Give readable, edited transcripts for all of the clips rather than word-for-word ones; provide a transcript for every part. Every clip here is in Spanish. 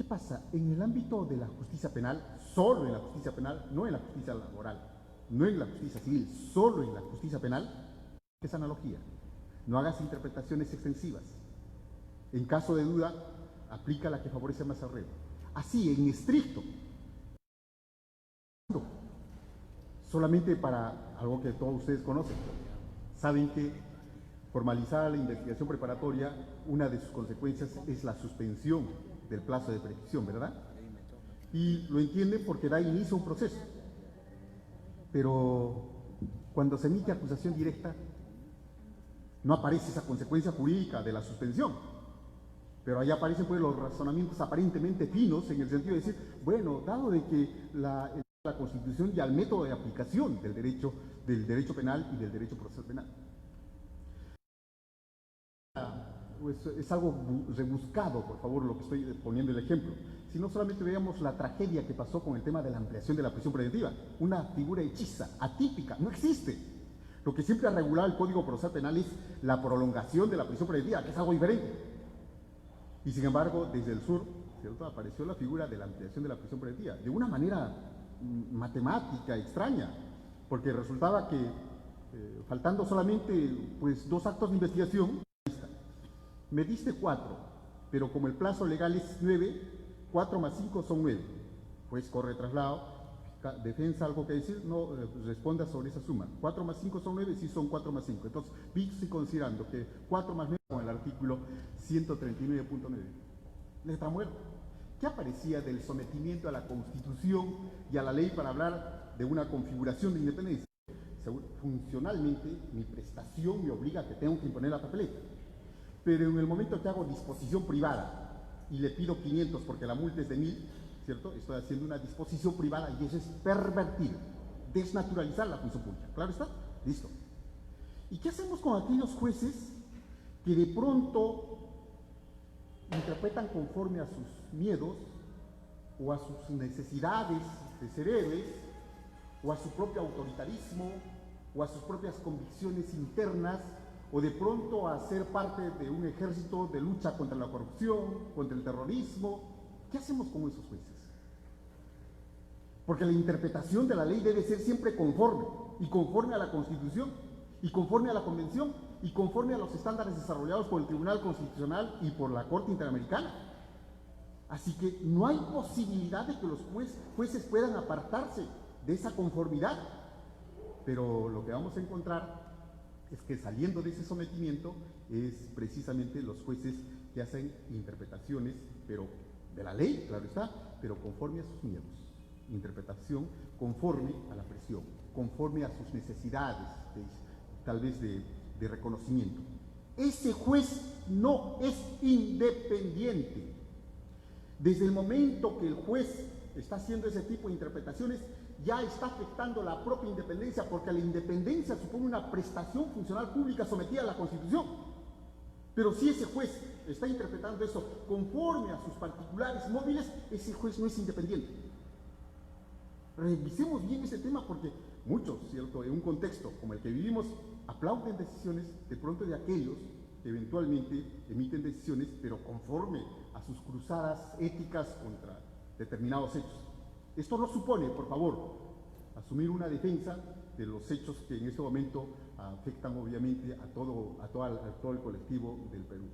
¿Qué pasa? En el ámbito de la justicia penal, solo en la justicia penal, no en la justicia laboral, no en la justicia civil, solo en la justicia penal, es analogía. No hagas interpretaciones extensivas. En caso de duda, aplica la que favorece más al reo. Así, en estricto. Solamente para algo que todos ustedes conocen. Saben que formalizada la investigación preparatoria, una de sus consecuencias es la suspensión del plazo de prescripción, ¿verdad? Y lo entienden porque da inicio a un proceso. Pero cuando se emite acusación directa, no aparece esa consecuencia jurídica de la suspensión. Pero ahí aparecen pues los razonamientos aparentemente finos en el sentido de decir, bueno, dado de que la Constitución y al método de aplicación del derecho penal y del derecho procesal penal. Pues es algo rebuscado, por favor, lo que estoy poniendo el ejemplo. Si no solamente veamos la tragedia que pasó con el tema de la ampliación de la prisión preventiva, una figura hechiza, atípica, no existe. Lo que siempre ha regulado el Código Procesal Penal es la prolongación de la prisión preventiva, que es algo diferente. Y sin embargo, desde el sur, ¿cierto?, apareció la figura de la ampliación de la prisión preventiva, de una manera matemática, extraña, porque resultaba que, faltando solamente pues 2 actos de investigación, me diste 4, pero como el plazo legal es 9, 4 más 5 son 9. Pues corre traslado, defensa, algo que decir, no responda sobre esa suma. 4 más 5 son 9, sí son 4 más 5. Entonces, estoy considerando que 4 más 9 con el artículo 139.9. Letra muerta. ¿Qué aparecía del sometimiento a la Constitución y a la ley para hablar de una configuración de independencia? Funcionalmente, mi prestación me obliga a que tengo que imponer la papeleta. Pero en el momento que hago disposición privada y le pido 500 porque la multa es de 1000, ¿cierto? Estoy haciendo una disposición privada y eso es pervertir, desnaturalizar la función pública. ¿Claro está? Listo. ¿Y qué hacemos con aquellos jueces que de pronto interpretan conforme a sus miedos o a sus necesidades de ser héroes o a su propio autoritarismo o a sus propias convicciones internas, o de pronto a ser parte de un ejército de lucha contra la corrupción, contra el terrorismo? ¿Qué hacemos con esos jueces? Porque la interpretación de la ley debe ser siempre conforme, y conforme a la Constitución, y conforme a la Convención, y conforme a los estándares desarrollados por el Tribunal Constitucional y por la Corte Interamericana. Así que no hay posibilidad de que los jueces puedan apartarse de esa conformidad. Pero lo que vamos a encontrar es que saliendo de ese sometimiento es precisamente los jueces que hacen interpretaciones, pero de la ley, claro está, pero conforme a sus miedos. Interpretación conforme a la presión, conforme a sus necesidades, tal vez de reconocimiento. Ese juez no es independiente. Desde el momento que el juez está haciendo ese tipo de interpretaciones, ya está afectando la propia independencia, porque la independencia supone una prestación funcional pública sometida a la Constitución. Pero si ese juez está interpretando eso conforme a sus particulares móviles, ese juez no es independiente. Revisemos bien ese tema, porque muchos, ¿cierto?, en un contexto como el que vivimos, aplauden decisiones de pronto de aquellos que eventualmente emiten decisiones, pero conforme a sus cruzadas éticas contra determinados hechos. Esto no supone, por favor, asumir una defensa de los hechos que en este momento afectan obviamente a todo el colectivo del Perú,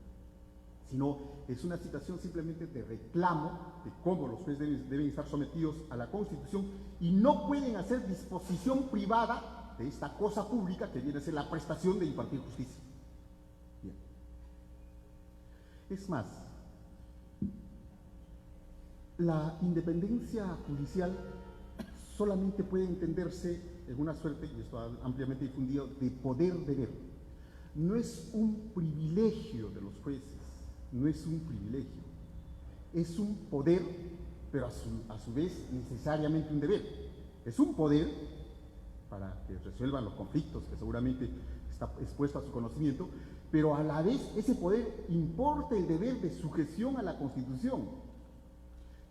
sino es una situación simplemente de reclamo de cómo los jueces deben estar sometidos a la Constitución y no pueden hacer disposición privada de esta cosa pública que viene a ser la prestación de impartir justicia. Bien. Es más, la independencia judicial solamente puede entenderse en una suerte, y esto ampliamente difundido, de poder-deber. No es un privilegio de los jueces, no es un privilegio, es un poder, pero a su vez necesariamente un deber. Es un poder para que resuelvan los conflictos que seguramente está expuesto a su conocimiento, pero a la vez ese poder importa el deber de sujeción a la Constitución.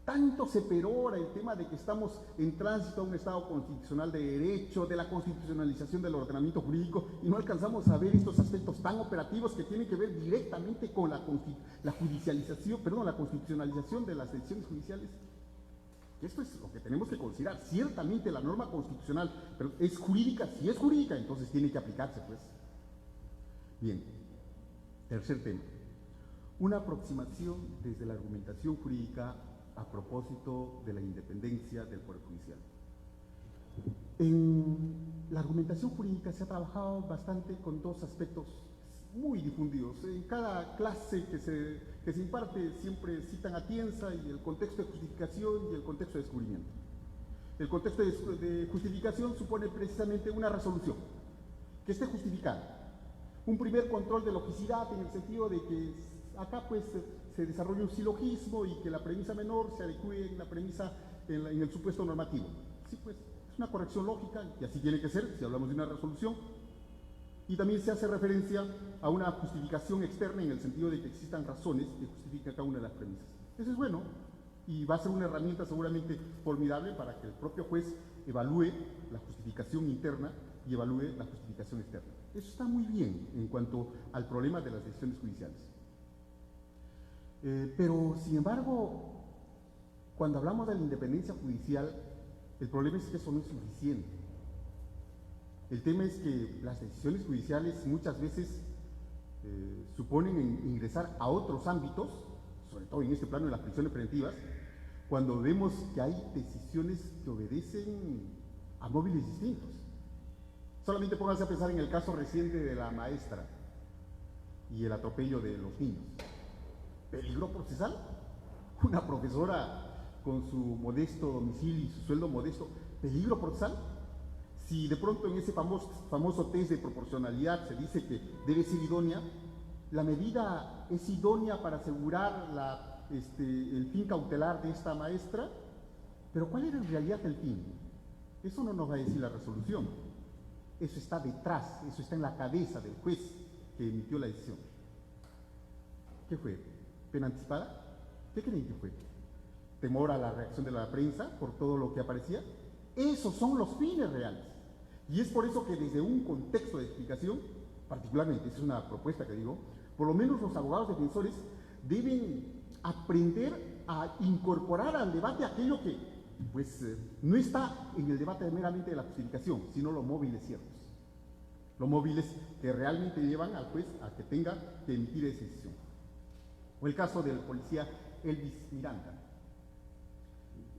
Tanto se perora el tema de que estamos en tránsito a un Estado constitucional de derecho, de la constitucionalización del ordenamiento jurídico, y no alcanzamos a ver estos aspectos tan operativos que tienen que ver directamente con la constitucionalización de las decisiones judiciales. Esto es lo que tenemos que considerar. Ciertamente la norma constitucional, pero es jurídica, si es jurídica, entonces tiene que aplicarse, pues. Bien, tercer tema. Una aproximación desde la argumentación jurídica a propósito de la independencia del Poder Judicial. En la argumentación jurídica se ha trabajado bastante con dos aspectos muy difundidos. En cada clase que se imparte siempre citan a Tienza y el contexto de justificación y el contexto de descubrimiento. El contexto de justificación supone precisamente una resolución que esté justificada. Un primer control de logicidad en el sentido de que acá pues se desarrolla un silogismo y que la premisa menor se adecue en la premisa, en el supuesto normativo. Sí, pues es una corrección lógica y así tiene que ser si hablamos de una resolución. Y también se hace referencia a una justificación externa en el sentido de que existan razones que justifican cada una de las premisas. Eso es bueno y va a ser una herramienta seguramente formidable para que el propio juez evalúe la justificación interna y evalúe la justificación externa. Eso está muy bien en cuanto al problema de las decisiones judiciales. Pero, sin embargo, cuando hablamos de la independencia judicial, el problema es que eso no es suficiente. El tema es que las decisiones judiciales muchas veces suponen ingresar a otros ámbitos, sobre todo en este plano de las prisiones preventivas, cuando vemos que hay decisiones que obedecen a móviles distintos. Solamente pónganse a pensar en el caso reciente de la maestra y el atropello de los niños. ¿Peligro procesal? Una profesora con su modesto domicilio y su sueldo modesto, ¿peligro procesal? Si de pronto en ese famoso test de proporcionalidad se dice que debe ser idónea, la medida es idónea para asegurar el fin cautelar de esta maestra, pero ¿cuál era en realidad el fin? Eso no nos va a decir la resolución. Eso está detrás, eso está en la cabeza del juez que emitió la decisión. ¿Qué fue? ¿Pena anticipada? ¿Qué creen que fue? ¿Temor a la reacción de la prensa por todo lo que aparecía? Esos son los fines reales. Y es por eso que desde un contexto de explicación, particularmente, esa es una propuesta que digo, por lo menos los abogados defensores deben aprender a incorporar al debate aquello que pues no está en el debate meramente de la justificación, sino los móviles ciertos. Los móviles que realmente llevan al juez a que tenga que emitir esa decisión. O el caso del policía Elvis Miranda.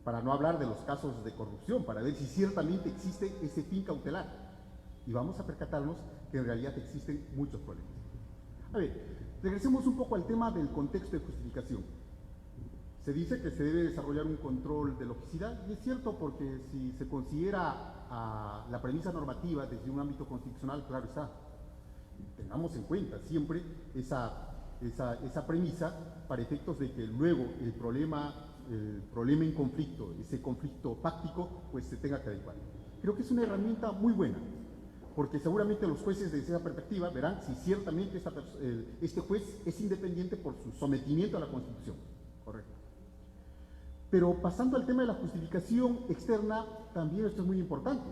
Para no hablar de los casos de corrupción, para ver si ciertamente existe ese fin cautelar. Y vamos a percatarnos que en realidad existen muchos problemas. A ver, regresemos un poco al tema del contexto de justificación. Se dice que se debe desarrollar un control de logicidad, y es cierto porque si se considera la premisa normativa desde un ámbito constitucional, claro está, tengamos en cuenta siempre esa premisa para efectos de que luego el problema en conflicto, ese conflicto fáctico, pues se tenga que adecuar. Creo que es una herramienta muy buena, porque seguramente los jueces desde esa perspectiva verán si ciertamente este juez es independiente por su sometimiento a la Constitución. Correcto. Pero pasando al tema de la justificación externa, también esto es muy importante,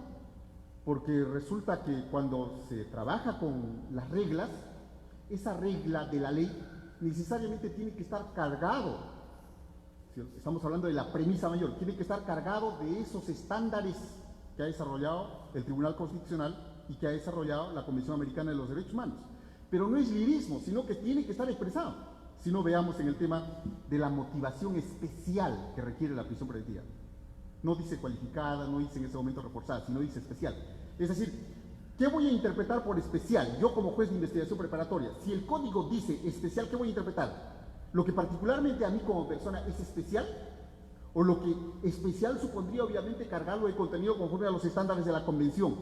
porque resulta que cuando se trabaja con las reglas, esa regla de la ley necesariamente tiene que estar cargado, estamos hablando de la premisa mayor, tiene que estar cargado de esos estándares que ha desarrollado el Tribunal Constitucional y que ha desarrollado la Convención Americana de los Derechos Humanos. Pero no es lirismo, sino que tiene que estar expresado. Si no, veamos en el tema de la motivación especial que requiere la prisión preventiva. No dice cualificada, no dice en ese momento reforzada, sino dice especial. Es decir, ¿qué voy a interpretar por especial? Yo como juez de investigación preparatoria, si el código dice especial, ¿qué voy a interpretar? ¿Lo que particularmente a mí como persona es especial? ¿O lo que especial supondría obviamente cargarlo de contenido conforme a los estándares de la Convención,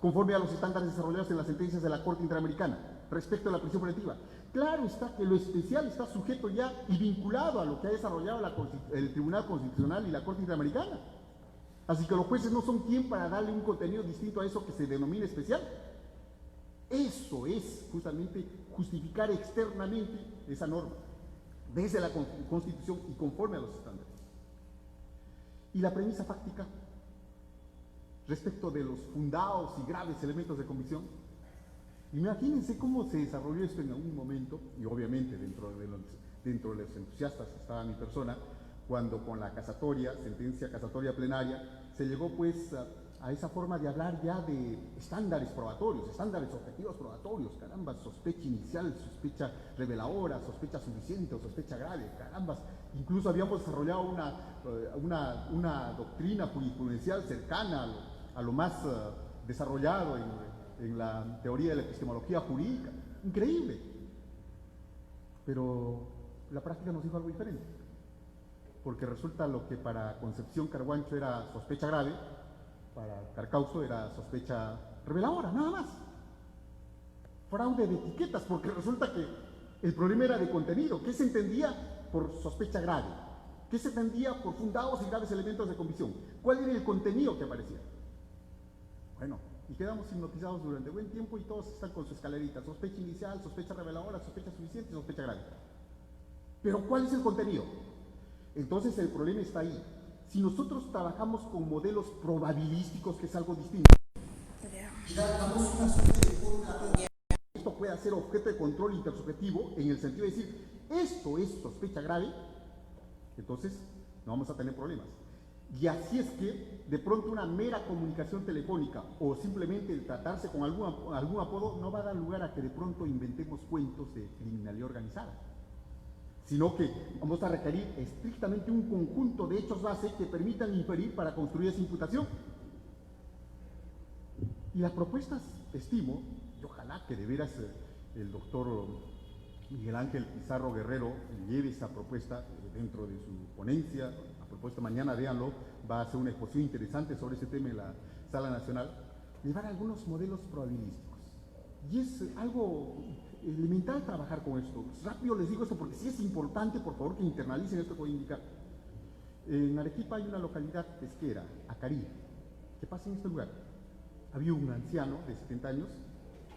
conforme a los estándares desarrollados en las sentencias de la Corte Interamericana respecto a la prisión preventiva? Claro está que lo especial está sujeto ya y vinculado a lo que ha desarrollado el Tribunal Constitucional y la Corte Interamericana. Así que los jueces no son quien para darle un contenido distinto a eso que se denomina especial. Eso es justamente justificar externamente esa norma, desde la Constitución y conforme a los estándares. Y la premisa fáctica respecto de los fundados y graves elementos de convicción. Imagínense cómo se desarrolló esto en algún momento, y obviamente dentro de los entusiastas estaba mi persona, cuando con la sentencia casatoria plenaria, se llegó pues a esa forma de hablar ya de estándares probatorios, estándares objetivos probatorios, caramba, sospecha inicial, sospecha reveladora, sospecha suficiente o sospecha grave, carambas. Incluso habíamos desarrollado una doctrina jurisprudencial cercana a lo más desarrollado en la teoría de la epistemología jurídica. Increíble. Pero la práctica nos dijo algo diferente. Porque resulta lo que para Concepción Carguancho era sospecha grave, para Carcauso era sospecha reveladora, nada más. Fraude de etiquetas, porque resulta que el problema era de contenido. ¿Qué se entendía por sospecha grave? ¿Qué se entendía por fundados y graves elementos de convicción? ¿Cuál era el contenido que aparecía? Bueno, y quedamos hipnotizados durante buen tiempo y todos están con su escalerita: sospecha inicial, sospecha reveladora, sospecha suficiente, sospecha grave. Pero ¿cuál es el contenido? Entonces el problema está ahí. Si nosotros trabajamos con modelos probabilísticos, que es algo distinto, y damos una suerte de fórmula, esto puede ser objeto de control intersubjetivo en el sentido de decir, esto es sospecha grave, entonces no vamos a tener problemas. Y así es que de pronto una mera comunicación telefónica o simplemente el tratarse con algún apodo no va a dar lugar a que de pronto inventemos cuentos de criminalidad organizada, sino que vamos a requerir estrictamente un conjunto de hechos base que permitan inferir para construir esa imputación. Y las propuestas, estimo, y ojalá que de veras el doctor Miguel Ángel Pizarro Guerrero lleve esa propuesta dentro de su ponencia. A propósito, mañana, véanlo, va a hacer una exposición interesante sobre ese tema en la Sala Nacional, llevar algunos modelos probabilísticos. Y es algo elemental trabajar con esto. Rápido les digo esto porque sí es importante, por favor, que internalicen esto que voy a indicar. En Arequipa hay una localidad pesquera, Acarí. ¿Qué pasa en este lugar? Había un anciano de 70 años,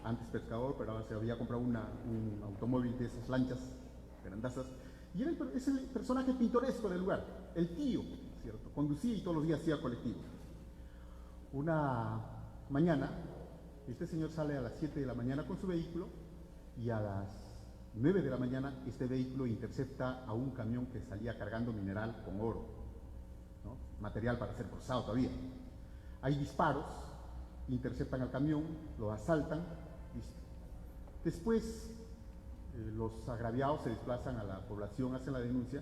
antes pescador, pero ahora se había comprado un automóvil de esas lanchas grandazas, y es el personaje pintoresco del lugar, el tío, ¿cierto? Conducía y todos los días hacía colectivo. Una mañana, este señor sale a las 7 de la mañana con su vehículo, y a las 9 de la mañana este vehículo intercepta a un camión que salía cargando mineral con oro, ¿no? Material para ser procesado todavía. Hay disparos, interceptan al camión, lo asaltan, listo. Después los agraviados se desplazan a la población, hacen la denuncia,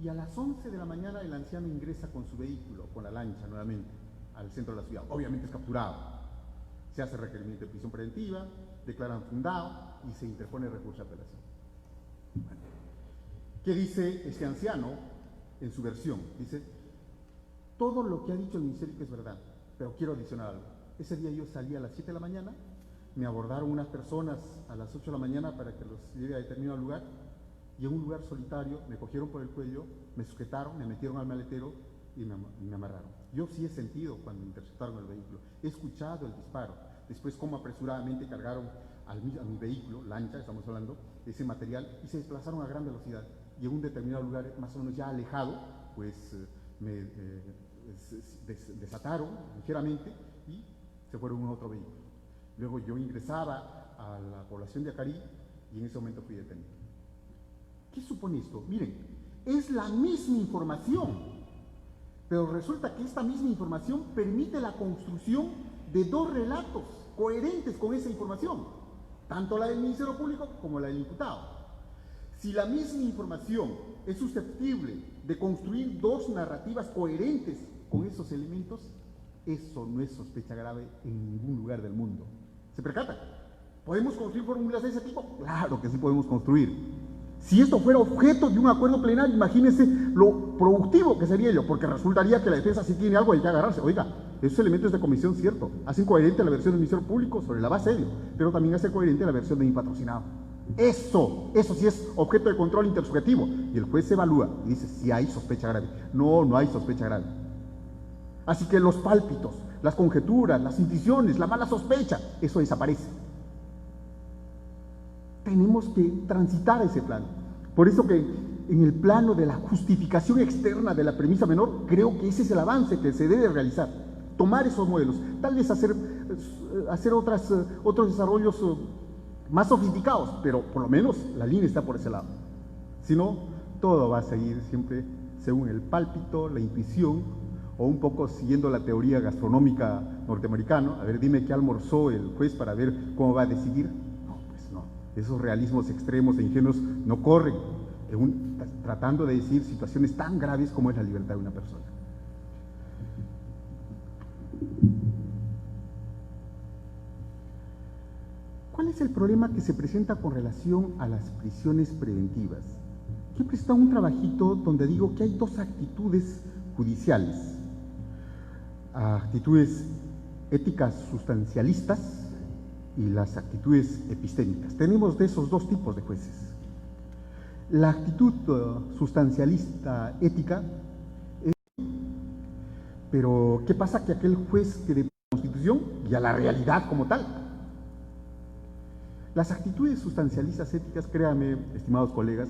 y a las 11 de la mañana el anciano ingresa con su vehículo, con la lancha nuevamente, al centro de la ciudad. Obviamente es capturado. Se hace requerimiento de prisión preventiva, declaran fundado y se interpone recurso de apelación. Bueno, ¿qué dice este anciano en su versión? Dice, todo lo que ha dicho el Ministerio es verdad, pero quiero adicionar algo. Ese día yo salí a las 7 de la mañana, me abordaron unas personas a las 8 de la mañana para que los lleve a determinado lugar, y en un lugar solitario me cogieron por el cuello, me sujetaron, me metieron al maletero y me amarraron. Yo sí he sentido cuando interceptaron el vehículo, he escuchado el disparo, después cómo apresuradamente cargaron a mi vehículo, lancha, estamos hablando, ese material, y se desplazaron a gran velocidad, y en un determinado lugar, más o menos ya alejado, pues me desataron ligeramente y se fueron a otro vehículo. Luego yo ingresaba a la población de Acarí y en ese momento fui detenido. ¿Qué supone esto? Miren, es la misma información, pero resulta que esta misma información permite la construcción de dos relatos coherentes con esa información, tanto la del Ministerio Público como la del imputado. Si la misma información es susceptible de construir dos narrativas coherentes con esos elementos, eso no es sospecha grave en ningún lugar del mundo. ¿Se percata? ¿Podemos construir fórmulas de ese tipo? Claro que sí podemos construir. Si esto fuera objeto de un acuerdo plenario, imagínense lo productivo que sería ello, porque resultaría que la defensa sí tiene algo de que agarrarse. Oiga, esos elementos de comisión, cierto, hacen coherente la versión del Ministerio Público sobre la base de ello, pero también hace coherente la versión de mi patrocinado. Eso sí es objeto de control intersubjetivo. Y el juez evalúa y dice si hay sospecha grave. No, no hay sospecha grave. Así que los pálpitos, las conjeturas, las intuiciones, la mala sospecha, eso desaparece. Tenemos que transitar ese plano. Por eso que en el plano de la justificación externa de la premisa menor, creo que ese es el avance que se debe realizar. Tomar esos modelos, tal vez hacer otros desarrollos más sofisticados, pero por lo menos la línea está por ese lado. Si no, todo va a seguir siempre según el pálpito, la intuición, o un poco siguiendo la teoría gastronómica norteamericana. A ver, dime qué almorzó el juez para ver cómo va a decidir. No, pues no. Esos realismos extremos e ingenuos no corren, tratando de decir situaciones tan graves como es la libertad de una persona. ¿Cuál es el problema que se presenta con relación a las prisiones preventivas? Yo he prestado un trabajito donde digo que hay dos actitudes judiciales: actitudes éticas sustancialistas y las actitudes epistémicas. Tenemos de esos dos tipos de jueces. La actitud sustancialista ética es, pero ¿qué pasa? Que aquel juez que de la Constitución y a la realidad como tal. Las actitudes sustancialistas éticas, créanme, estimados colegas,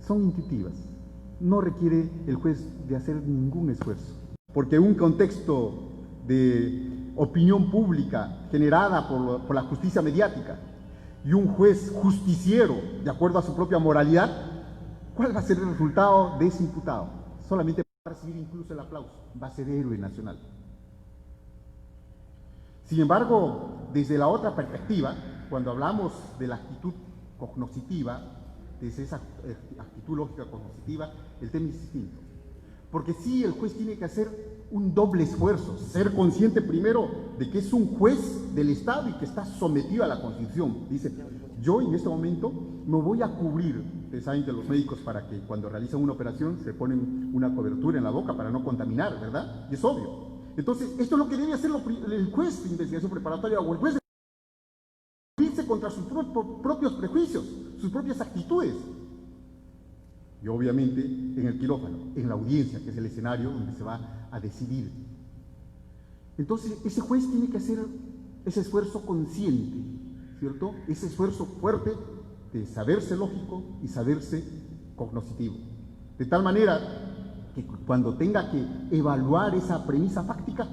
son intuitivas. No requiere el juez de hacer ningún esfuerzo. Porque un contexto de opinión pública generada por la justicia mediática y un juez justiciero de acuerdo a su propia moralidad, ¿cuál va a ser el resultado de ese imputado? Solamente va a recibir incluso el aplauso, va a ser héroe nacional. Sin embargo, desde la otra perspectiva, cuando hablamos de la actitud cognoscitiva, desde esa actitud lógica cognoscitiva, el tema es distinto. Porque sí, el juez tiene que hacer un doble esfuerzo, ser consciente primero de que es un juez del Estado y que está sometido a la Constitución. Dice, yo en este momento me voy a cubrir. Ustedes saben que los médicos, para que cuando realizan una operación se ponen una cobertura en la boca para no contaminar, ¿verdad? Y es obvio. Entonces, esto es lo que debe hacer el juez de investigación preparatoria o el juez de irse contra sus propios prejuicios, sus propias actitudes. Y obviamente en el quirófano, en la audiencia, que es el escenario donde se va a decidir. Entonces, ese juez tiene que hacer ese esfuerzo consciente, ¿cierto? Ese esfuerzo fuerte de saberse lógico y saberse cognoscitivo. De tal manera que cuando tenga que evaluar esa premisa fáctica,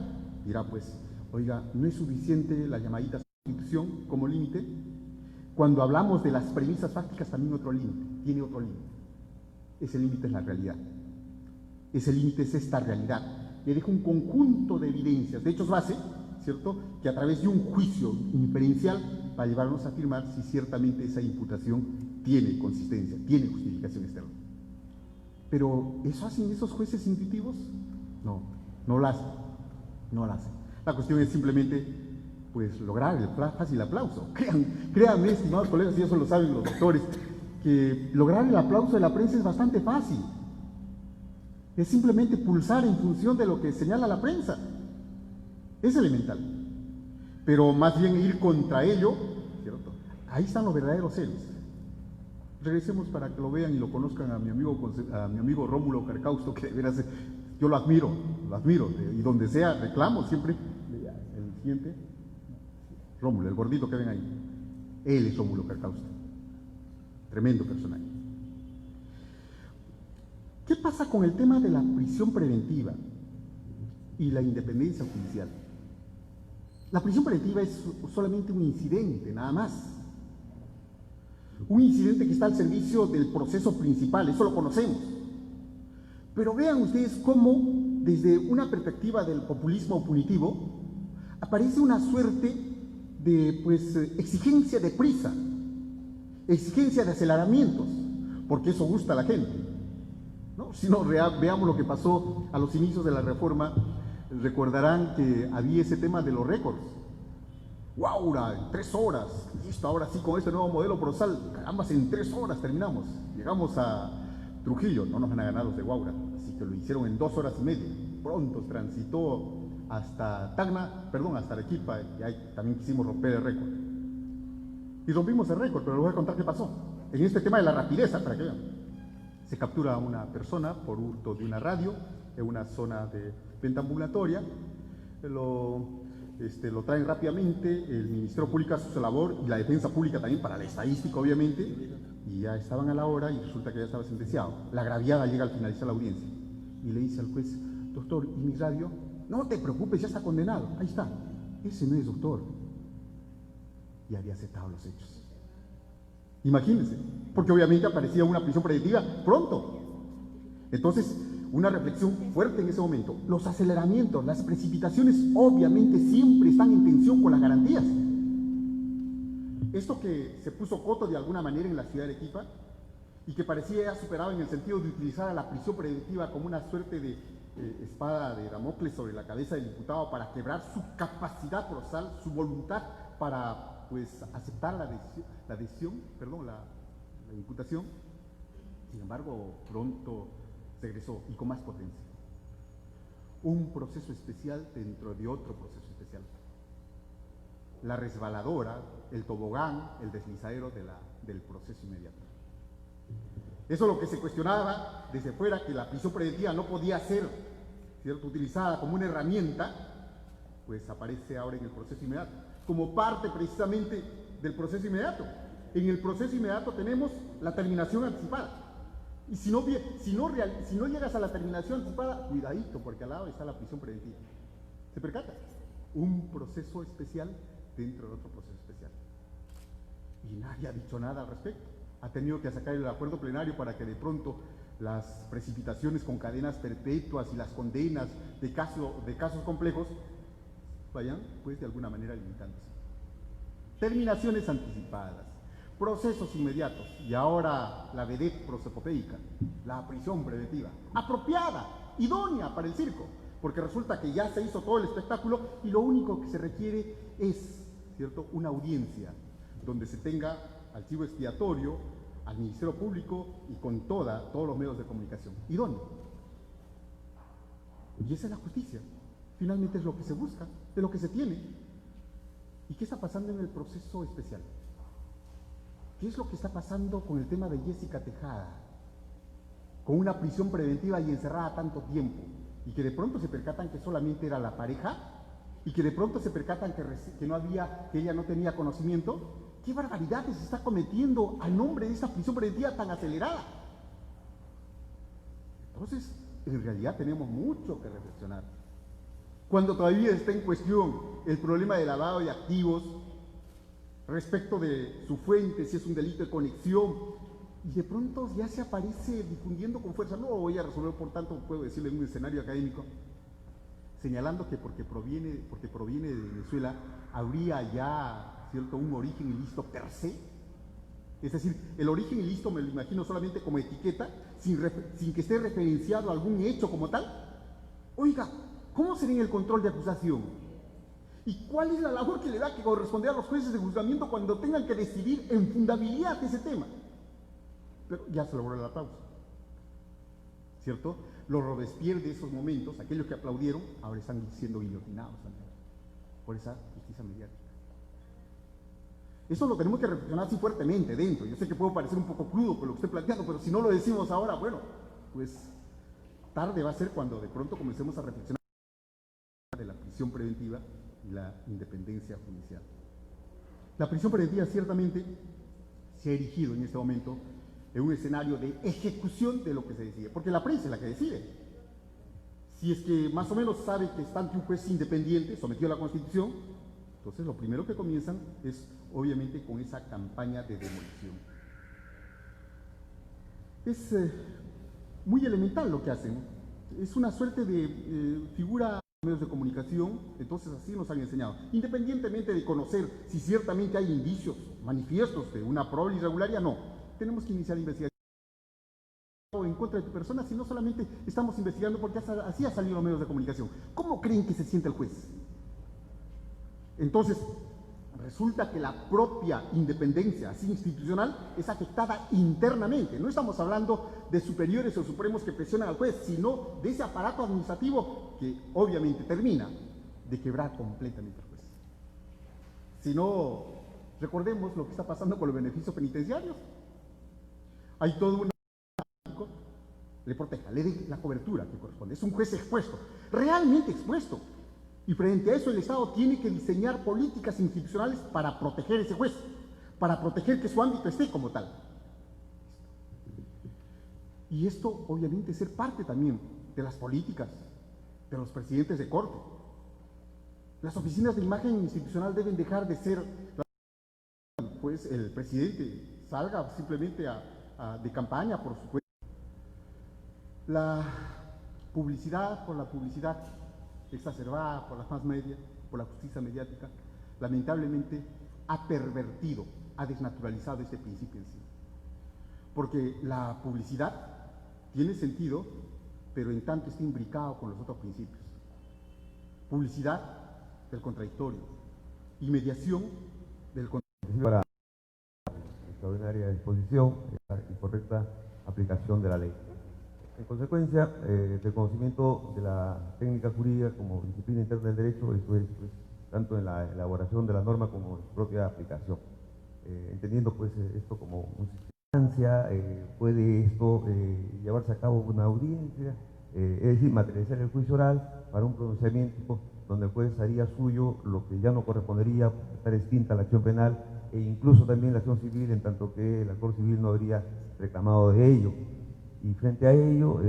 dirá pues, oiga, no es suficiente la llamadita Constitución como límite. Cuando hablamos de las premisas fácticas, también tiene otro límite. Ese límite es la realidad. Ese límite es esta realidad. Le dejo un conjunto de evidencias, de hechos base, ¿cierto?, que a través de un juicio inferencial va a llevarnos a afirmar si ciertamente esa imputación tiene consistencia, tiene justificación externa. Pero ¿eso hacen esos jueces intuitivos? No, no lo hacen. No lo hacen. La cuestión es simplemente, pues, lograr el fácil aplauso. Créanme, estimados colegas, y eso lo saben los doctores, que lograr el aplauso de la prensa es bastante fácil. Es simplemente pulsar en función de lo que señala la prensa. Es elemental. Pero más bien ir contra ello, ¿cierto? Ahí están los verdaderos héroes. Regresemos para que lo vean y lo conozcan a mi amigo Rómulo Carcausto, que de veras yo lo admiro, y donde sea reclamo siempre. El siguiente, Rómulo, el gordito que ven ahí. Él es Rómulo Carcausto. Tremendo personaje. ¿Qué pasa con el tema de la prisión preventiva y la independencia judicial? La prisión preventiva es solamente un incidente, nada más. Un incidente que está al servicio del proceso principal, eso lo conocemos. Pero vean ustedes cómo, desde una perspectiva del populismo punitivo, aparece una suerte de, pues, exigencia de prisa, exigencia de aceleramientos, porque eso gusta a la gente, ¿no? Si no, veamos lo que pasó a los inicios de la reforma. Recordarán que había ese tema de los récords. Guaura, en 3 horas, listo, ahora sí, con este nuevo modelo procesal, caramba, en 3 horas terminamos. Llegamos a Trujillo, no nos van a ganar los de Guaura, así que lo hicieron en 2 horas y media. Pronto transitó hasta hasta Arequipa, y ahí también quisimos romper el récord. Y rompimos el récord, pero les voy a contar qué pasó. En este tema de la rapidez, para que vean. Se captura a una persona por hurto de una radio en una zona de venta ambulatoria. lo traen rápidamente, el Ministerio Público hace su labor y la defensa pública también para la estadística, obviamente, y ya estaban a la hora y resulta que ya estaba sentenciado. La agraviada llega al finalizar la audiencia y le dice al juez: doctor, ¿y mi radio? No te preocupes, ya está condenado. Ahí está. Ese no es doctor. Y había aceptado los hechos. Imagínense, porque obviamente aparecía una prisión preventiva pronto. Entonces, una reflexión fuerte en ese momento. Los aceleramientos, las precipitaciones obviamente siempre están en tensión con las garantías. Esto que se puso coto de alguna manera en la ciudad de Arequipa y que parecía ya superado en el sentido de utilizar a la prisión preventiva como una suerte de espada de Damocles sobre la cabeza del imputado para quebrar su capacidad procesal, su voluntad para aceptar la imputación. Sin embargo, pronto regresó y con más potencia. Un proceso especial dentro de otro proceso especial. La resbaladora, el tobogán, el deslizadero del proceso inmediato. Eso es lo que se cuestionaba desde fuera, que la prisión preventiva no podía ser, ¿cierto?, utilizada como una herramienta, pues aparece ahora en el proceso inmediato, como parte precisamente del proceso inmediato. En el proceso inmediato tenemos la terminación anticipada. Y si no llegas a la terminación anticipada, cuidadito, porque al lado está la prisión preventiva. ¿Se percata? Un proceso especial dentro de otro proceso especial. Y nadie ha dicho nada al respecto. Ha tenido que sacar el acuerdo plenario para que de pronto las precipitaciones con cadenas perpetuas y las condenas de casos complejos vayan, pues, de alguna manera limitándose. Terminaciones anticipadas, procesos inmediatos y ahora la vedette prosopopéica, la prisión preventiva, apropiada, idónea para el circo, porque resulta que ya se hizo todo el espectáculo y lo único que se requiere es, ¿cierto?, una audiencia donde se tenga al chivo expiatorio, al Ministerio Público y con todos los medios de comunicación. Idóneo. Y esa es la justicia. Finalmente es lo que se busca, es lo que se tiene. ¿Y qué está pasando en el proceso especial? ¿Qué es lo que está pasando con el tema de Jessica Tejada? Con una prisión preventiva y encerrada tanto tiempo, y que de pronto se percatan que solamente era la pareja, y que de pronto se percatan que ella no tenía conocimiento. ¿Qué barbaridades se está cometiendo a nombre de esta prisión preventiva tan acelerada? Entonces, en realidad tenemos mucho que reflexionar. Cuando todavía está en cuestión el problema de lavado de activos, respecto de su fuente, si es un delito de conexión, y de pronto ya se aparece difundiendo con fuerza, no lo voy a resolver, por tanto puedo decirle en un escenario académico, señalando que porque proviene de Venezuela, habría ya, ¿cierto?, un origen ilícito per se. Es decir, el origen ilícito me lo imagino solamente como etiqueta, sin que esté referenciado a algún hecho como tal. Oiga, ¿cómo sería el control de acusación? ¿Y cuál es la labor que le da que corresponder a los jueces de juzgamiento cuando tengan que decidir en fundabilidad ese tema? Pero ya se logró la pausa, ¿cierto? Los Robespierre de esos momentos, aquellos que aplaudieron, ahora están siendo guillotinados también por esa justicia mediática. Eso lo tenemos que reflexionar así fuertemente dentro. Yo sé que puedo parecer un poco crudo por lo que estoy planteando, pero si no lo decimos ahora, bueno, pues tarde va a ser cuando de pronto comencemos a reflexionar de la prisión preventiva y la independencia judicial. La prisión preventiva ciertamente se ha erigido en este momento en un escenario de ejecución de lo que se decide, porque la prensa es la que decide. Si es que más o menos sabe que está ante un juez independiente, sometido a la Constitución, entonces lo primero que comienzan es obviamente con esa campaña de demolición. Es muy elemental lo que hacen, es una suerte de figura de medios de comunicación, entonces así nos han enseñado. Independientemente de conocer si ciertamente hay indicios manifiestos de una probable irregularidad, no. Tenemos que iniciar investigación en contra de tu persona, si no solamente estamos investigando porque así ha salido los medios de comunicación. ¿Cómo creen que se siente el juez? Entonces, resulta que la propia independencia así institucional es afectada internamente. No estamos hablando de superiores o supremos que presionan al juez, sino de ese aparato administrativo que obviamente termina de quebrar completamente al juez. Si no, recordemos lo que está pasando con los beneficios penitenciarios. Hay todo un le proteja, le dé la cobertura que corresponde. Es un juez expuesto, realmente expuesto. Y frente a eso el Estado tiene que diseñar políticas institucionales para proteger a ese juez, para proteger que su ámbito esté como tal. Y esto obviamente es ser parte también de las políticas de los presidentes de corte. Las oficinas de imagen institucional deben dejar de ser, pues el presidente salga simplemente de campaña por su cuenta. La publicidad por la publicidad, exacerbada por la más media, por la justicia mediática, lamentablemente ha pervertido, ha desnaturalizado este principio en sí. Porque la publicidad tiene sentido, pero en tanto está imbricado con los otros principios. Publicidad del contradictorio y mediación del contradictorio. Para extraordinaria disposición y correcta aplicación de la ley. En consecuencia, del conocimiento de la técnica jurídica como disciplina interna del derecho, esto es pues, tanto en la elaboración de la norma como en su propia aplicación. Entendiendo pues esto como una instancia, puede esto llevarse a cabo una audiencia, es decir, materializar el juicio oral para un pronunciamiento donde el juez haría suyo lo que ya no correspondería, está distinta a la acción penal e incluso también la acción civil, en tanto que el actor civil no habría reclamado de ello. Y frente a ello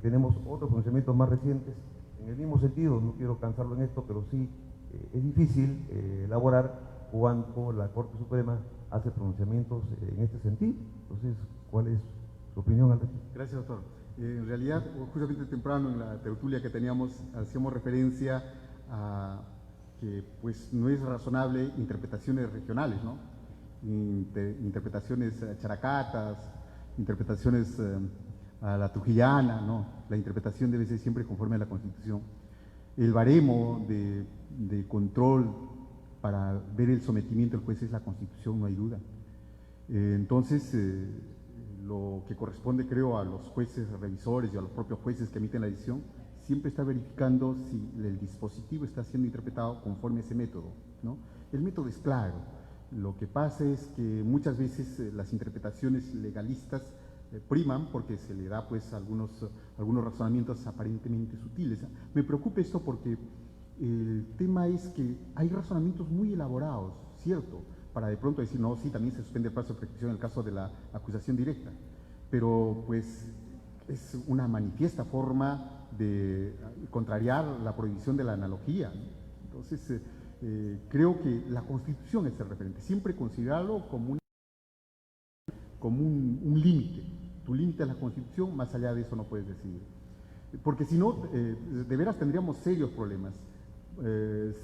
tenemos otros pronunciamientos más recientes en el mismo sentido. No quiero cansarlo en esto, pero sí es difícil elaborar cuando la Corte Suprema hace pronunciamientos en este sentido. Entonces, ¿cuál es su opinión al respecto? Gracias, doctor. En realidad, justamente temprano en la tertulia que teníamos, hacíamos referencia a que pues no es razonable interpretaciones regionales, ¿no? Interpretaciones characatas, interpretaciones a la trujillana, ¿no? La interpretación debe ser siempre conforme a la Constitución. El baremo de control para ver el sometimiento del juez es la Constitución, no hay duda. Entonces, lo que corresponde, creo, a los jueces revisores y a los propios jueces que emiten la decisión, siempre está verificando si el dispositivo está siendo interpretado conforme a ese método, ¿no? El método es claro. Lo que pasa es que muchas veces las interpretaciones legalistas priman porque se le da pues algunos razonamientos aparentemente sutiles. Me preocupa esto porque el tema es que hay razonamientos muy elaborados, ¿cierto?, para de pronto decir, no, sí, también se suspende el plazo de prescripción en el caso de la acusación directa, pero pues es una manifiesta forma de contrariar la prohibición de la analogía, ¿no? Entonces, creo que la Constitución es el referente, siempre considerarlo como un límite. Tu límite es la Constitución, más allá de eso no puedes decidir. Porque si no, de veras tendríamos serios problemas.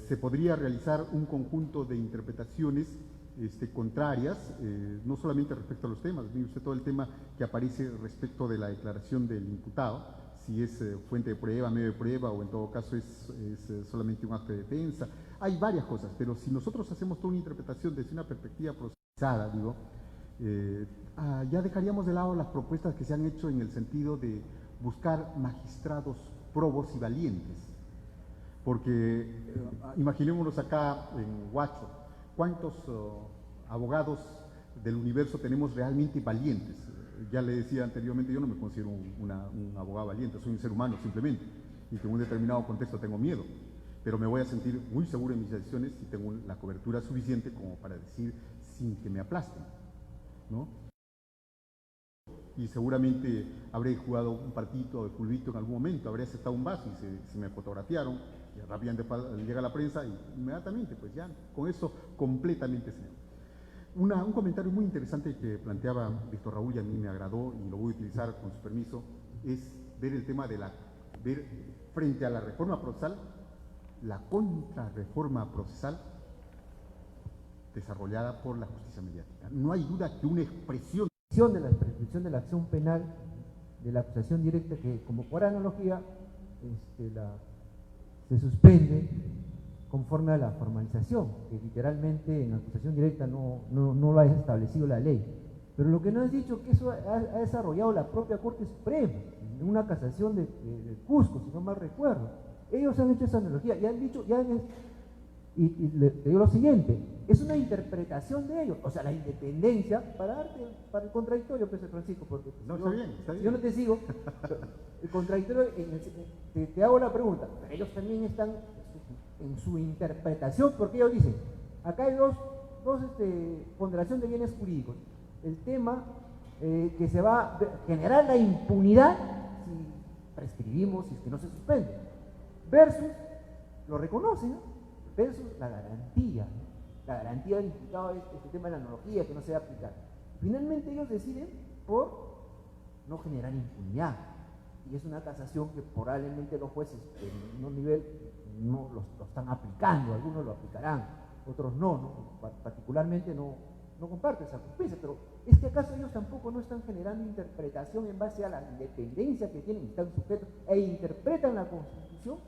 Se podría realizar un conjunto de interpretaciones contrarias, no solamente respecto a los temas, mire usted todo el tema que aparece respecto de la declaración del imputado, si es fuente de prueba, medio de prueba o en todo caso es solamente un acto de defensa. Hay varias cosas, pero si nosotros hacemos toda una interpretación desde una perspectiva procesada, digo, ya dejaríamos de lado las propuestas que se han hecho en el sentido de buscar magistrados probos y valientes. Porque imaginémonos acá en Huacho, ¿cuántos abogados del universo tenemos realmente valientes? Ya le decía anteriormente, yo no me considero un abogado valiente, soy un ser humano simplemente, y que en un determinado contexto tengo miedo, pero me voy a sentir muy seguro en mis decisiones si tengo la cobertura suficiente como para decir sin que me aplasten, ¿no? Y seguramente habré jugado un partidito de fulbito en algún momento, habré aceptado un vaso y se me fotografiaron, y rápidamente llega la prensa y inmediatamente, pues ya, con eso completamente serio. Un comentario muy interesante que planteaba Víctor Raúl y a mí me agradó y lo voy a utilizar con su permiso, es ver el tema de ver frente a la reforma procesal, la contrarreforma procesal desarrollada por la justicia mediática. No hay duda que una expresión de la prescripción de la acción penal, de la acusación directa, que como por analogía se suspende conforme a la formalización, que literalmente en acusación directa no lo ha establecido la ley. Pero lo que no has dicho es que eso ha desarrollado la propia Corte Suprema, en una casación de Cusco, si no mal recuerdo. Ellos han hecho esa analogía y han dicho, y le digo lo siguiente, es una interpretación de ellos, o sea, la independencia para el contradictorio, Pedro Francisco, porque no, está bien. Yo no te sigo, el contradictorio, te hago la pregunta, pero ellos también están en su interpretación, porque ellos dicen, acá hay dos ponderación de bienes jurídicos. El tema que se va a generar la impunidad si prescribimos, si es que no se suspende, versus, lo reconocen, ¿no? Versus la garantía. La garantía del imputado es este tema de la analogía que no se va a aplicar. Finalmente ellos deciden por no generar impunidad. Y es una casación que probablemente los jueces en un nivel no lo están aplicando, algunos lo aplicarán, otros no. Particularmente no comparto esa justicia, pero ¿es que acaso ellos tampoco no están generando interpretación en base a la independencia que tienen, están sujetos e interpretan la Constitución?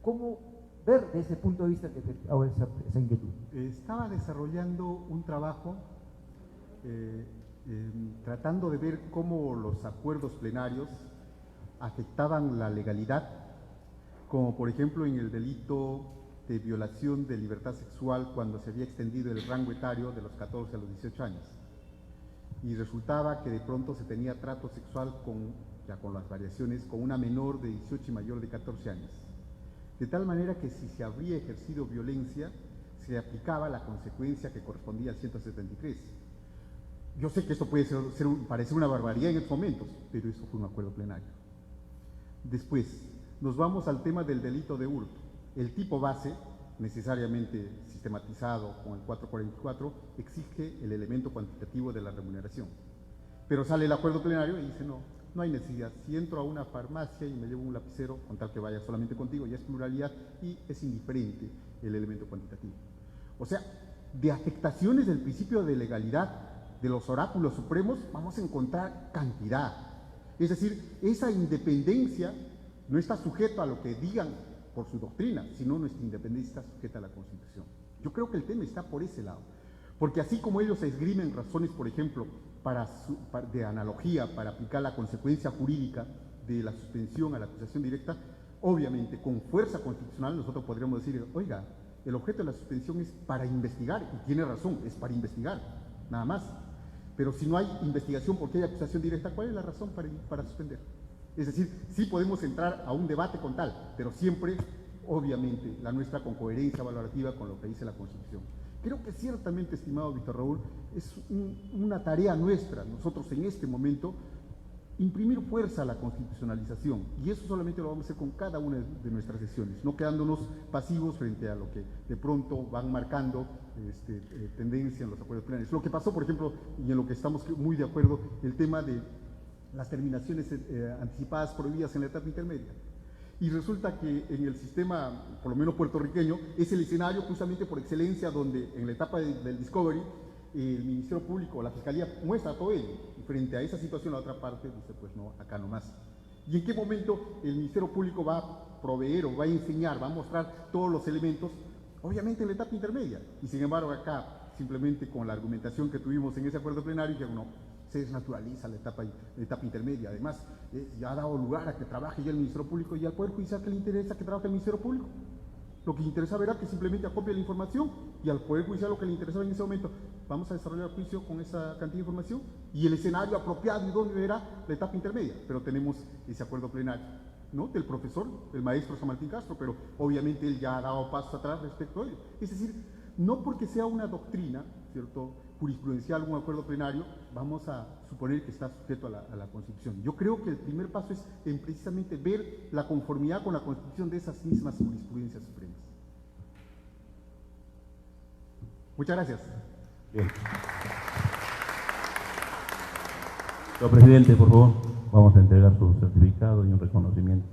¿Cómo ver desde ese punto de vista que te hago esa inquietud? Estaba desarrollando un trabajo tratando de ver cómo los acuerdos plenarios afectaban la legalidad, como por ejemplo en el delito de violación de libertad sexual cuando se había extendido el rango etario de los 14 a los 18 años. Y resultaba que de pronto se tenía trato sexual ya con las variaciones, con una menor de 18 y mayor de 14 años. De tal manera que si se habría ejercido violencia, se aplicaba la consecuencia que correspondía al 173. Yo sé que esto puede parecer una barbaridad en estos momentos, pero eso fue un acuerdo plenario. Después, nos vamos al tema del delito de hurto. El tipo base, necesariamente sistematizado con el 444, exige el elemento cuantitativo de la remuneración. Pero sale el acuerdo plenario y dice, no hay necesidad. Si entro a una farmacia y me llevo un lapicero, con tal que vaya solamente contigo, ya es pluralidad y es indiferente el elemento cuantitativo. O sea, de afectaciones del principio de legalidad de los oráculos supremos vamos a encontrar cantidad. Es decir, esa independencia no está sujeta a lo que digan por su doctrina, sino nuestra independencia está sujeta a la Constitución. Yo creo que el tema está por ese lado, porque así como ellos esgrimen razones, por ejemplo, de analogía para aplicar la consecuencia jurídica de la suspensión a la acusación directa, obviamente con fuerza constitucional nosotros podríamos decir, oiga, el objeto de la suspensión es para investigar, y tiene razón, es para investigar, nada más. Pero si no hay investigación porque hay acusación directa, ¿cuál es la razón para suspender? Es decir, sí podemos entrar a un debate con tal, pero siempre, obviamente, la nuestra con coherencia valorativa con lo que dice la Constitución. Creo que ciertamente, estimado Víctor Raúl, es una tarea nuestra, nosotros en este momento, imprimir fuerza a la constitucionalización, y eso solamente lo vamos a hacer con cada una de nuestras sesiones, no quedándonos pasivos frente a lo que de pronto van marcando tendencia en los acuerdos plenarios. Lo que pasó, por ejemplo, y en lo que estamos muy de acuerdo, el tema de las terminaciones anticipadas prohibidas en la etapa intermedia. Y resulta que en el sistema, por lo menos puertorriqueño, es el escenario justamente por excelencia donde en la etapa del Discovery el Ministerio Público, la Fiscalía muestra todo ello, y frente a esa situación la otra parte dice, pues no, acá nomás. ¿Y en qué momento el Ministerio Público va a proveer o va a enseñar, va a mostrar todos los elementos? Obviamente en la etapa intermedia, y sin embargo acá, simplemente con la argumentación que tuvimos en ese acuerdo plenario, que no, se desnaturaliza la etapa intermedia. Además, ya ha dado lugar a que trabaje ya el Ministerio Público, y al Poder Judicial que le interesa que trabaje el Ministerio Público. Lo que le interesaba era que simplemente acopie la información, y al Poder Judicial lo que le interesaba en ese momento, vamos a desarrollar el juicio con esa cantidad de información, y el escenario apropiado y donde era la etapa intermedia. Pero tenemos ese acuerdo plenario, ¿no?, del profesor, el maestro San Martín Castro, pero obviamente él ya ha dado pasos atrás respecto a ello. Es decir, no porque sea una doctrina, ¿cierto?, jurisprudencial, un acuerdo plenario, vamos a suponer que está sujeto a la Constitución. Yo creo que el primer paso es en precisamente ver la conformidad con la Constitución de esas mismas jurisprudencias supremas. Muchas gracias. Bien. Señor presidente, por favor, vamos a entregar su certificado y un reconocimiento.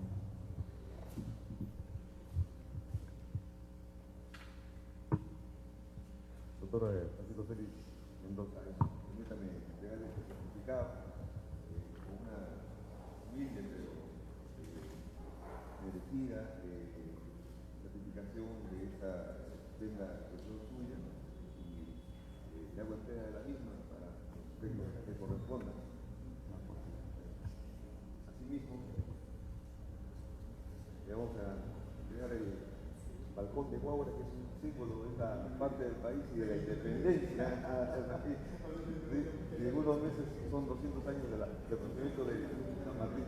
Doctor Francisco Félix Mendoza, permítame entregar este certificado con una humilde pero merecida certificación de esta estupenda cuestión suya, y le hago entrega de la misma para que corresponda. Asimismo, le vamos a entregar el balcón de Guaura, que es un símbolo de esta parte del país y de la independencia. Y en unos meses son 200 años del procedimiento de San Martín.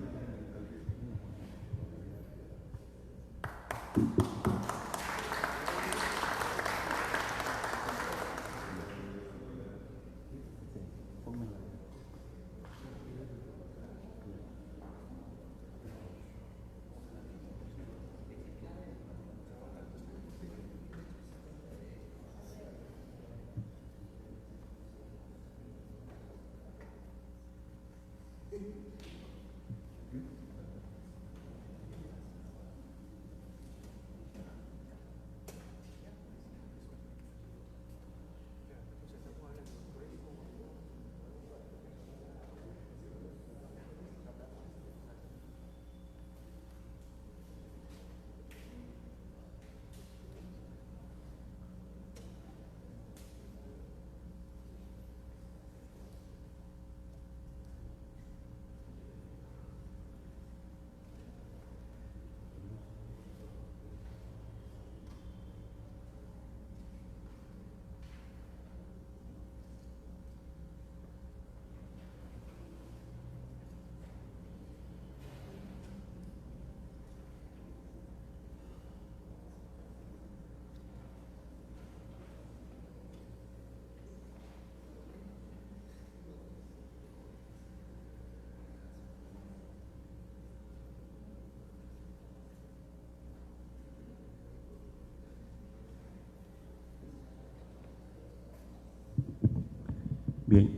Bien,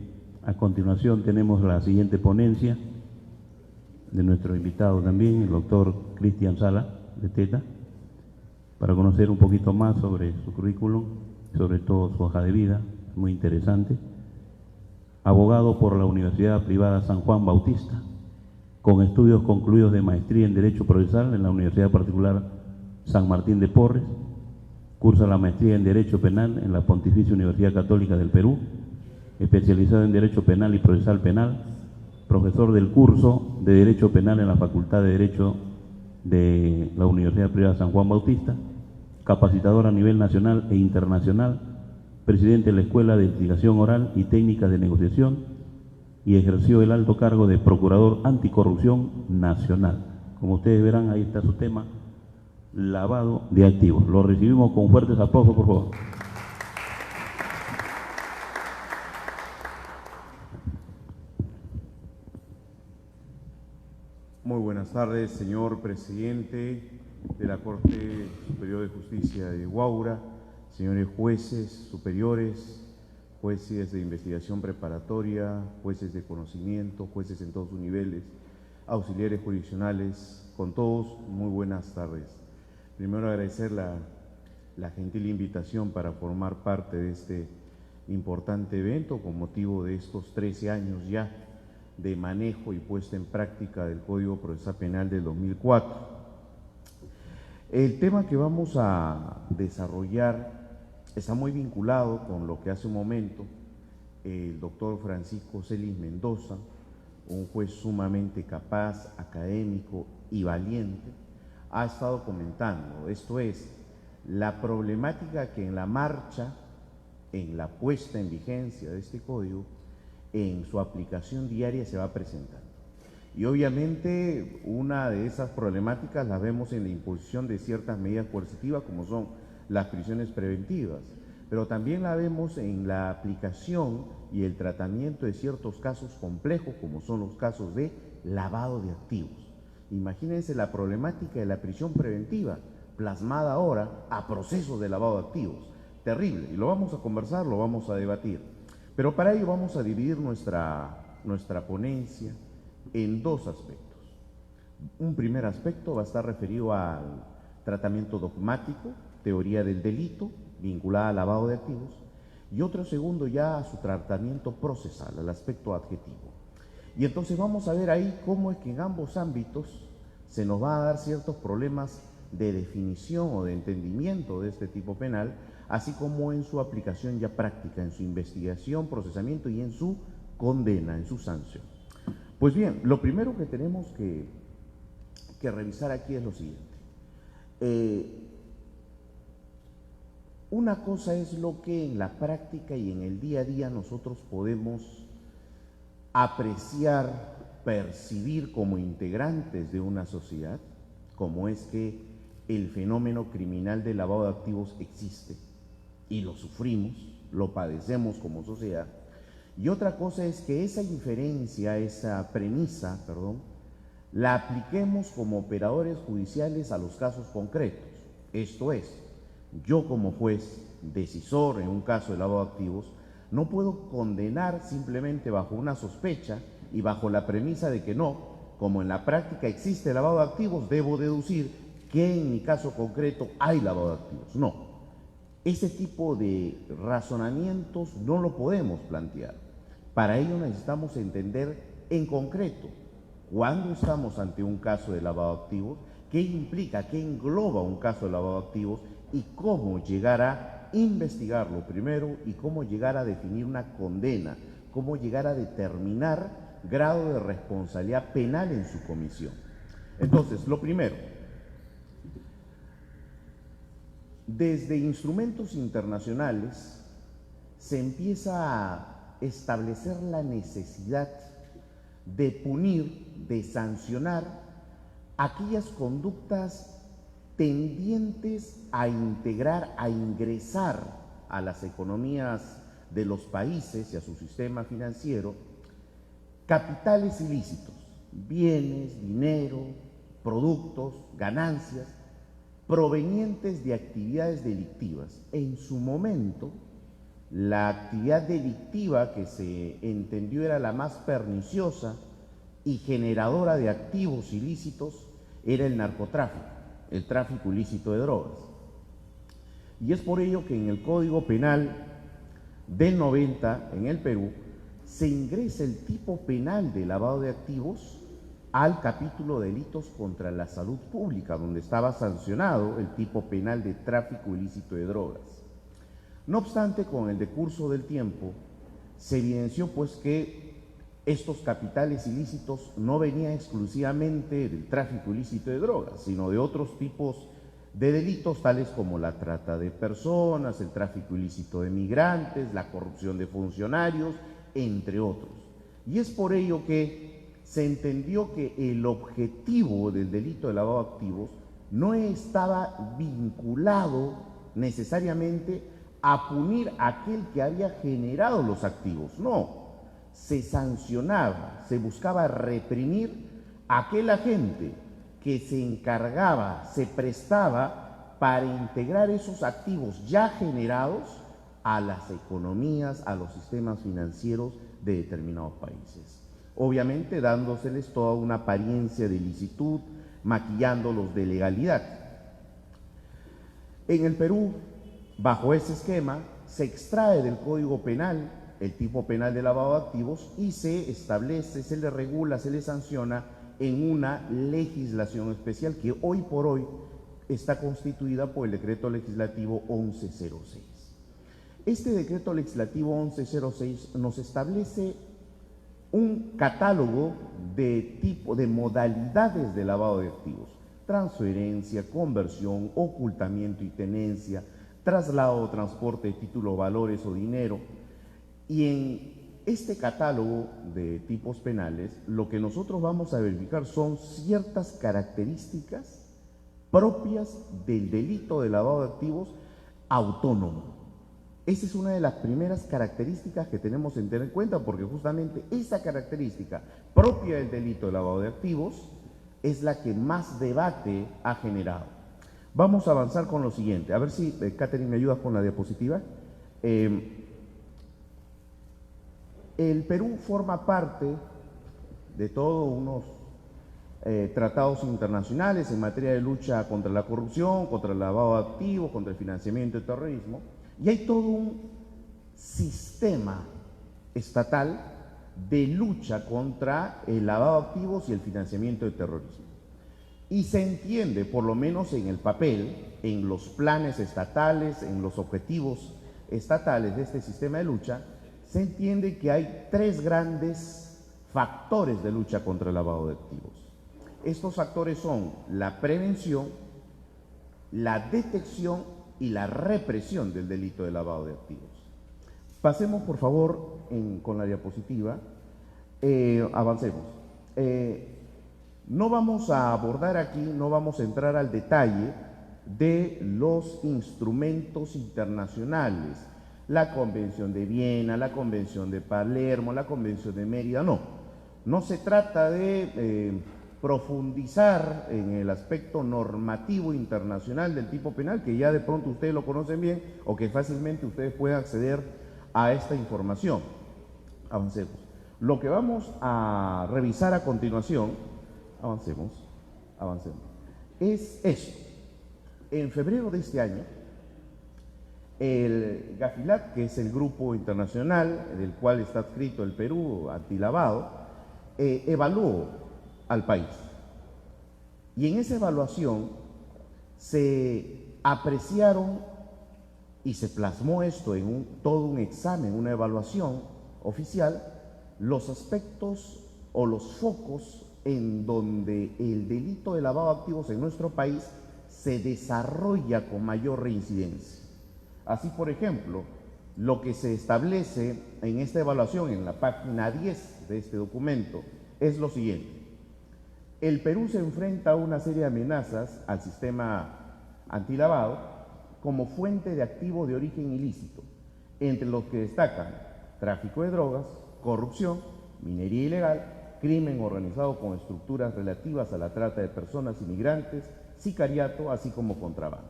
a continuación tenemos la siguiente ponencia de nuestro invitado también, el doctor Cristian Sala, de TETA, para conocer un poquito más sobre su currículum, sobre todo su hoja de vida, muy interesante. Abogado por la Universidad Privada San Juan Bautista, con estudios concluidos de maestría en Derecho Procesal en la Universidad Particular San Martín de Porres, cursa la maestría en Derecho Penal en la Pontificia Universidad Católica del Perú, especializado en Derecho Penal y Procesal Penal, profesor del curso de Derecho Penal en la Facultad de Derecho de la Universidad Privada San Juan Bautista, capacitador a nivel nacional e internacional, presidente de la Escuela de Litigación Oral y Técnicas de Negociación, y ejerció el alto cargo de Procurador Anticorrupción Nacional. Como ustedes verán, ahí está su tema, lavado de activos. Lo recibimos con fuertes aplausos, por favor. Muy buenas tardes, señor presidente de la Corte Superior de Justicia de Huaura, señores jueces superiores, jueces de investigación preparatoria, jueces de conocimiento, jueces en todos sus niveles, auxiliares jurisdiccionales, con todos, muy buenas tardes. Primero agradecer la gentil invitación para formar parte de este importante evento con motivo de estos 13 años ya de manejo y puesta en práctica del Código Procesal Penal del 2004. El tema que vamos a desarrollar está muy vinculado con lo que hace un momento el doctor Francisco Celis Mendoza, un juez sumamente capaz, académico y valiente, ha estado comentando. Esto es, la problemática que en la marcha, en la puesta en vigencia de este código, en su aplicación diaria se va presentando. Y obviamente una de esas problemáticas la vemos en la imposición de ciertas medidas coercitivas como son las prisiones preventivas, pero también la vemos en la aplicación y el tratamiento de ciertos casos complejos como son los casos de lavado de activos. Imagínense la problemática de la prisión preventiva plasmada ahora a procesos de lavado de activos. Terrible, y lo vamos a conversar, lo vamos a debatir. Pero para ello vamos a dividir nuestra ponencia en dos aspectos. Un primer aspecto va a estar referido al tratamiento dogmático, teoría del delito, vinculada al lavado de activos, y otro segundo ya a su tratamiento procesal, al aspecto adjetivo. Y entonces vamos a ver ahí cómo es que en ambos ámbitos se nos va a dar ciertos problemas de definición o de entendimiento de este tipo penal, así como en su aplicación ya práctica, en su investigación, procesamiento y en su condena, en su sanción. Pues bien, lo primero que tenemos que revisar aquí es lo siguiente. Una cosa es lo que en la práctica y en el día a día nosotros podemos apreciar, percibir como integrantes de una sociedad, como es que el fenómeno criminal del lavado de activos existe y lo sufrimos, lo padecemos como sociedad. Y otra cosa es que esa inferencia, esa premisa, la apliquemos como operadores judiciales a los casos concretos. Esto es, yo como juez decisor en un caso de lavado de activos, no puedo condenar simplemente bajo una sospecha y bajo la premisa de que no, como en la práctica existe lavado de activos, debo deducir que en mi caso concreto hay lavado de activos. No, ese tipo de razonamientos no lo podemos plantear. Para ello necesitamos entender en concreto cuándo estamos ante un caso de lavado de activos, qué implica, qué engloba un caso de lavado de activos y cómo llegar a investigarlo primero y cómo llegar a definir una condena, cómo llegar a determinar grado de responsabilidad penal en su comisión. Entonces, lo primero, desde instrumentos internacionales se empieza a establecer la necesidad de punir, de sancionar aquellas conductas tendientes a integrar, a ingresar a las economías de los países y a su sistema financiero capitales ilícitos, bienes, dinero, productos, ganancias provenientes de actividades delictivas. En su momento, la actividad delictiva que se entendió era la más perniciosa y generadora de activos ilícitos era el narcotráfico, el tráfico ilícito de drogas. Y es por ello que en el Código Penal del 90 en el Perú se ingresa el tipo penal de lavado de activos al capítulo de delitos contra la salud pública, donde estaba sancionado el tipo penal de tráfico ilícito de drogas. No obstante, con el decurso del tiempo, se evidenció pues que estos capitales ilícitos no venían exclusivamente del tráfico ilícito de drogas, sino de otros tipos de delitos tales como la trata de personas, el tráfico ilícito de migrantes, la corrupción de funcionarios, entre otros. Y es por ello que se entendió que el objetivo del delito de lavado de activos no estaba vinculado necesariamente a punir a aquel que había generado los activos, no, se sancionaba, se buscaba reprimir a aquel agente que se encargaba, se prestaba para integrar esos activos ya generados a las economías, a los sistemas financieros de determinados países. Obviamente dándoseles toda una apariencia de ilicitud, maquillándolos de legalidad. En el Perú, bajo ese esquema, se extrae del Código Penal el tipo penal de lavado de activos y se establece, se le regula, se le sanciona en una legislación especial que hoy por hoy está constituida por el Decreto Legislativo 1106. Este Decreto Legislativo 1106 nos establece un catálogo de modalidades de lavado de activos: transferencia, conversión, ocultamiento y tenencia, traslado o transporte de títulos, valores o dinero. Y en este catálogo de tipos penales, lo que nosotros vamos a verificar son ciertas características propias del delito de lavado de activos autónomo. Esa es una de las primeras características que tenemos que tener en cuenta, porque justamente esa característica propia del delito de lavado de activos es la que más debate ha generado. Vamos a avanzar con lo siguiente. A ver si, Catherine, me ayudas con la diapositiva. El Perú forma parte de todos unos tratados internacionales en materia de lucha contra la corrupción, contra el lavado de activos, contra el financiamiento del terrorismo, y hay todo un sistema estatal de lucha contra el lavado de activos y el financiamiento del terrorismo. Y se entiende, por lo menos en el papel, en los planes estatales, en los objetivos estatales de este sistema de lucha, se entiende que hay tres grandes factores de lucha contra el lavado de activos. Estos factores son la prevención, la detección y la represión del delito de lavado de activos. Pasemos, por favor, con la diapositiva. Avancemos. No vamos a abordar aquí, no vamos a entrar al detalle de los instrumentos internacionales, la Convención de Viena, la Convención de Palermo, la Convención de Mérida, no se trata de profundizar en el aspecto normativo internacional del tipo penal, que ya de pronto ustedes lo conocen bien o que fácilmente ustedes pueden acceder a esta información. Avancemos. Lo que vamos a revisar a continuación, avancemos, es esto. En febrero de este año, el GAFILAT, que es el grupo internacional del cual está adscrito el Perú, antilavado, evaluó al país. Y en esa evaluación se apreciaron y se plasmó esto en todo un examen, una evaluación oficial, los aspectos o los focos en donde el delito de lavado de activos en nuestro país se desarrolla con mayor reincidencia. Así, por ejemplo, lo que se establece en esta evaluación, en la página 10 de este documento, es lo siguiente. El Perú se enfrenta a una serie de amenazas al sistema antilavado como fuente de activos de origen ilícito, entre los que destacan tráfico de drogas, corrupción, minería ilegal, crimen organizado con estructuras relativas a la trata de personas inmigrantes, sicariato, así como contrabando.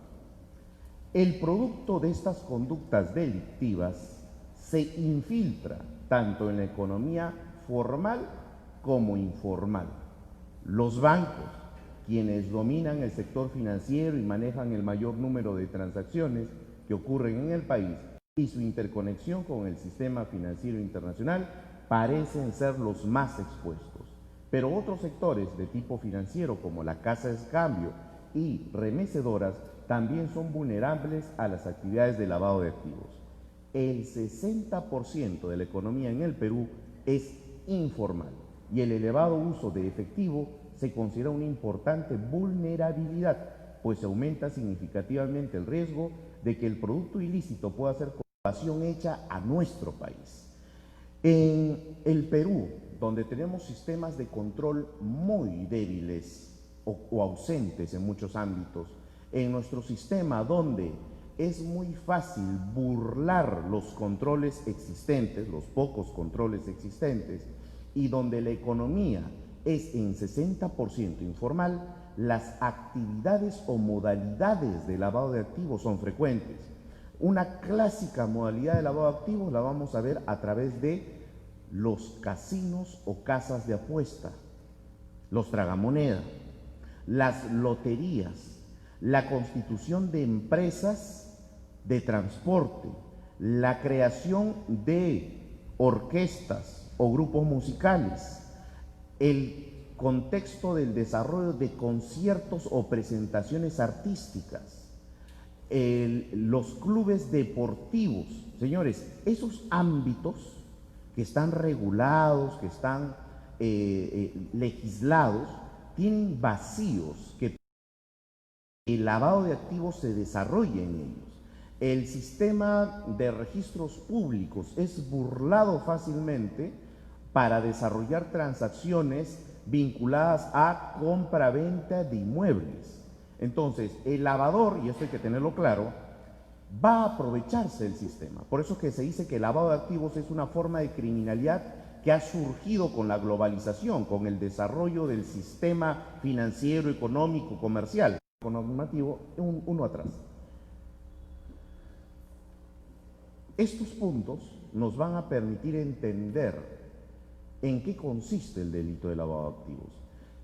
El producto de estas conductas delictivas se infiltra tanto en la economía formal como informal. Los bancos, quienes dominan el sector financiero y manejan el mayor número de transacciones que ocurren en el país, y su interconexión con el sistema financiero internacional parecen ser los más expuestos. Pero otros sectores de tipo financiero, como la casa de cambio y remecedoras, también son vulnerables a las actividades de lavado de activos. El 60% de la economía en el Perú es informal y el elevado uso de efectivo se considera una importante vulnerabilidad, pues aumenta significativamente el riesgo de que el producto ilícito pueda ser cooperación hecha a nuestro país. En el Perú, donde tenemos sistemas de control muy débiles o ausentes en muchos ámbitos, en nuestro sistema donde es muy fácil burlar los controles existentes, los pocos controles existentes, y donde la economía es en 60% informal, las actividades o modalidades de lavado de activos son frecuentes. Una clásica modalidad de lavado de activos la vamos a ver a través de los casinos o casas de apuesta, los tragamonedas, las loterías, la constitución de empresas de transporte, la creación de orquestas o grupos musicales, el contexto del desarrollo de conciertos o presentaciones artísticas, los clubes deportivos. Señores, esos ámbitos que están regulados, que están legislados, tienen vacíos que el lavado de activos se desarrolla en ellos. El sistema de registros públicos es burlado fácilmente para desarrollar transacciones vinculadas a compra-venta de inmuebles. Entonces, el lavador, y esto hay que tenerlo claro, va a aprovecharse del sistema. Por eso es que se dice que el lavado de activos es una forma de criminalidad que ha surgido con la globalización, con el desarrollo del sistema financiero, económico, comercial. Normativo, uno atrás. Estos puntos nos van a permitir entender en qué consiste el delito de lavado de activos.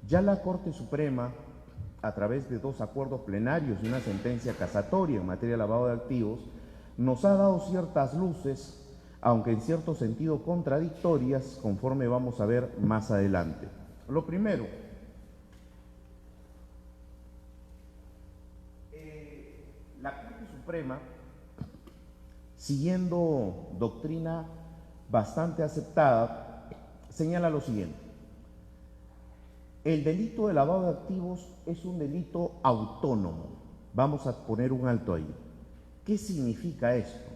Ya la Corte Suprema, a través de 2 acuerdos plenarios y una sentencia casatoria en materia de lavado de activos, nos ha dado ciertas luces, aunque en cierto sentido contradictorias, conforme vamos a ver más adelante. Lo primero, la Corte Suprema, siguiendo doctrina bastante aceptada, señala lo siguiente: el delito de lavado de activos es un delito autónomo. Vamos a poner un alto ahí. ¿Qué significa esto?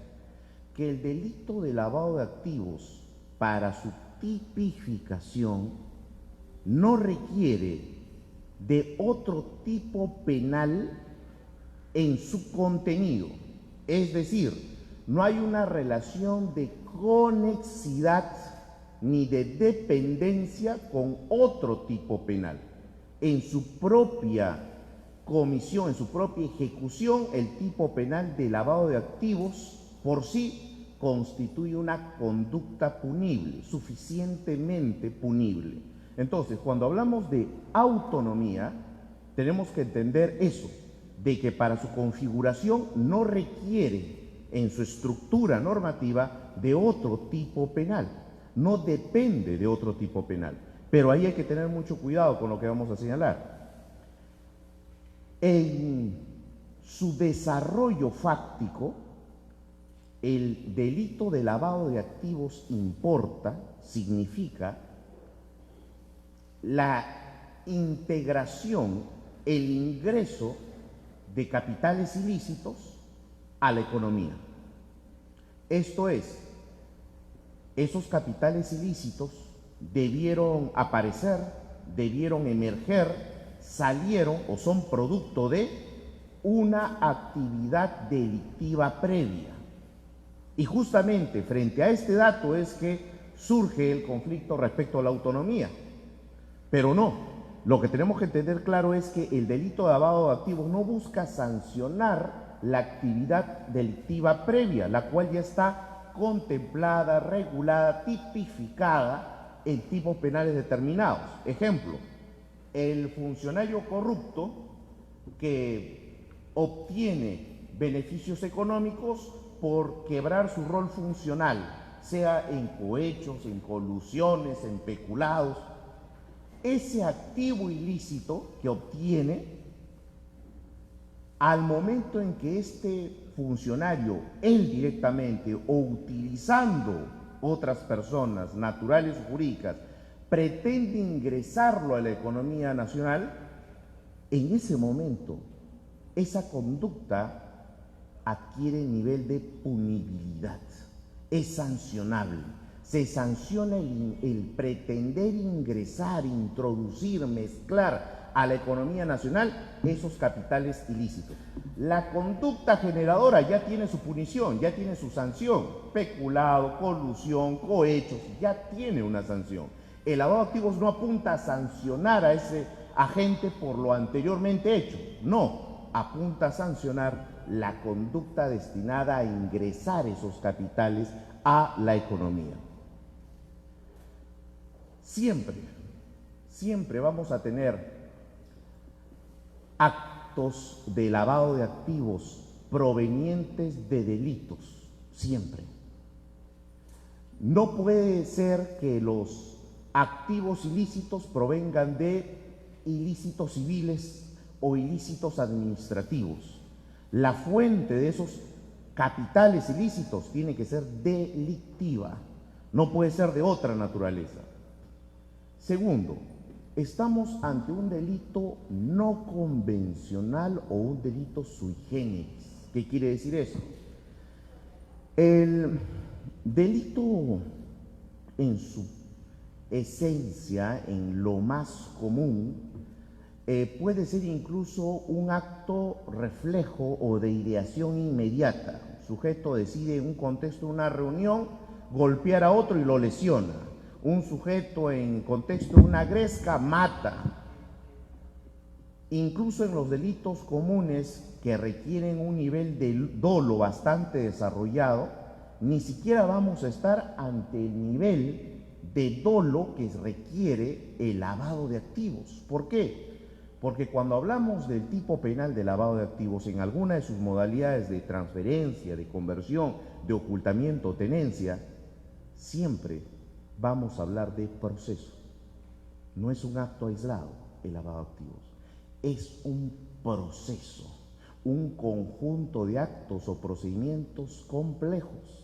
Que el delito de lavado de activos, para su tipificación, no requiere de otro tipo penal en su contenido. Es decir, no hay una relación de conexidad ni de dependencia con otro tipo penal. En su propia comisión, en su propia ejecución, el tipo penal de lavado de activos por sí constituye una conducta punible, suficientemente punible. Entonces, cuando hablamos de autonomía, tenemos que entender eso, de que para su configuración no requiere en su estructura normativa de otro tipo penal, no depende de otro tipo penal. Pero ahí hay que tener mucho cuidado con lo que vamos a señalar. En su desarrollo fáctico, el delito de lavado de activos importa, significa la integración, el ingreso de capitales ilícitos a la economía. Esto es, esos capitales ilícitos debieron aparecer, debieron emerger, salieron o son producto de una actividad delictiva previa. Y justamente frente a este dato es que surge el conflicto respecto a la autonomía. Pero no, lo que tenemos que entender claro es que el delito de lavado de activos no busca sancionar la actividad delictiva previa, la cual ya está contemplada, regulada, tipificada en tipos penales determinados. Ejemplo, el funcionario corrupto que obtiene beneficios económicos por quebrar su rol funcional, sea en cohechos, en colusiones, en peculados. Ese activo ilícito que obtiene, al momento en que este funcionario, él directamente o utilizando otras personas naturales o jurídicas, pretende ingresarlo a la economía nacional, en ese momento esa conducta adquiere nivel de punibilidad, es sancionable. Se sanciona el pretender ingresar, introducir, mezclar a la economía nacional esos capitales ilícitos. La conducta generadora ya tiene su punición, ya tiene su sanción. Peculado, colusión, cohechos, ya tiene una sanción. El lavado de activos no apunta a sancionar a ese agente por lo anteriormente hecho, no, apunta a sancionar la conducta destinada a ingresar esos capitales a la economía. Siempre vamos a tener actos de lavado de activos provenientes de delitos, siempre. No puede ser que los activos ilícitos provengan de ilícitos civiles o ilícitos administrativos. La fuente de esos capitales ilícitos tiene que ser delictiva, no puede ser de otra naturaleza. Segundo, estamos ante un delito no convencional o un delito sui generis. ¿Qué quiere decir eso? El delito en su esencia, en lo más común, puede ser incluso un acto reflejo o de ideación inmediata. El sujeto decide en un contexto de una reunión golpear a otro y lo lesiona. Un sujeto en contexto de una gresca mata. Incluso en los delitos comunes que requieren un nivel de dolo bastante desarrollado, ni siquiera vamos a estar ante el nivel de dolo que requiere el lavado de activos. ¿Por qué? Porque cuando hablamos del tipo penal de lavado de activos, en alguna de sus modalidades de transferencia, de conversión, de ocultamiento o tenencia, siempre vamos a hablar de proceso. No es un acto aislado el lavado de activos, es un proceso, un conjunto de actos o procedimientos complejos.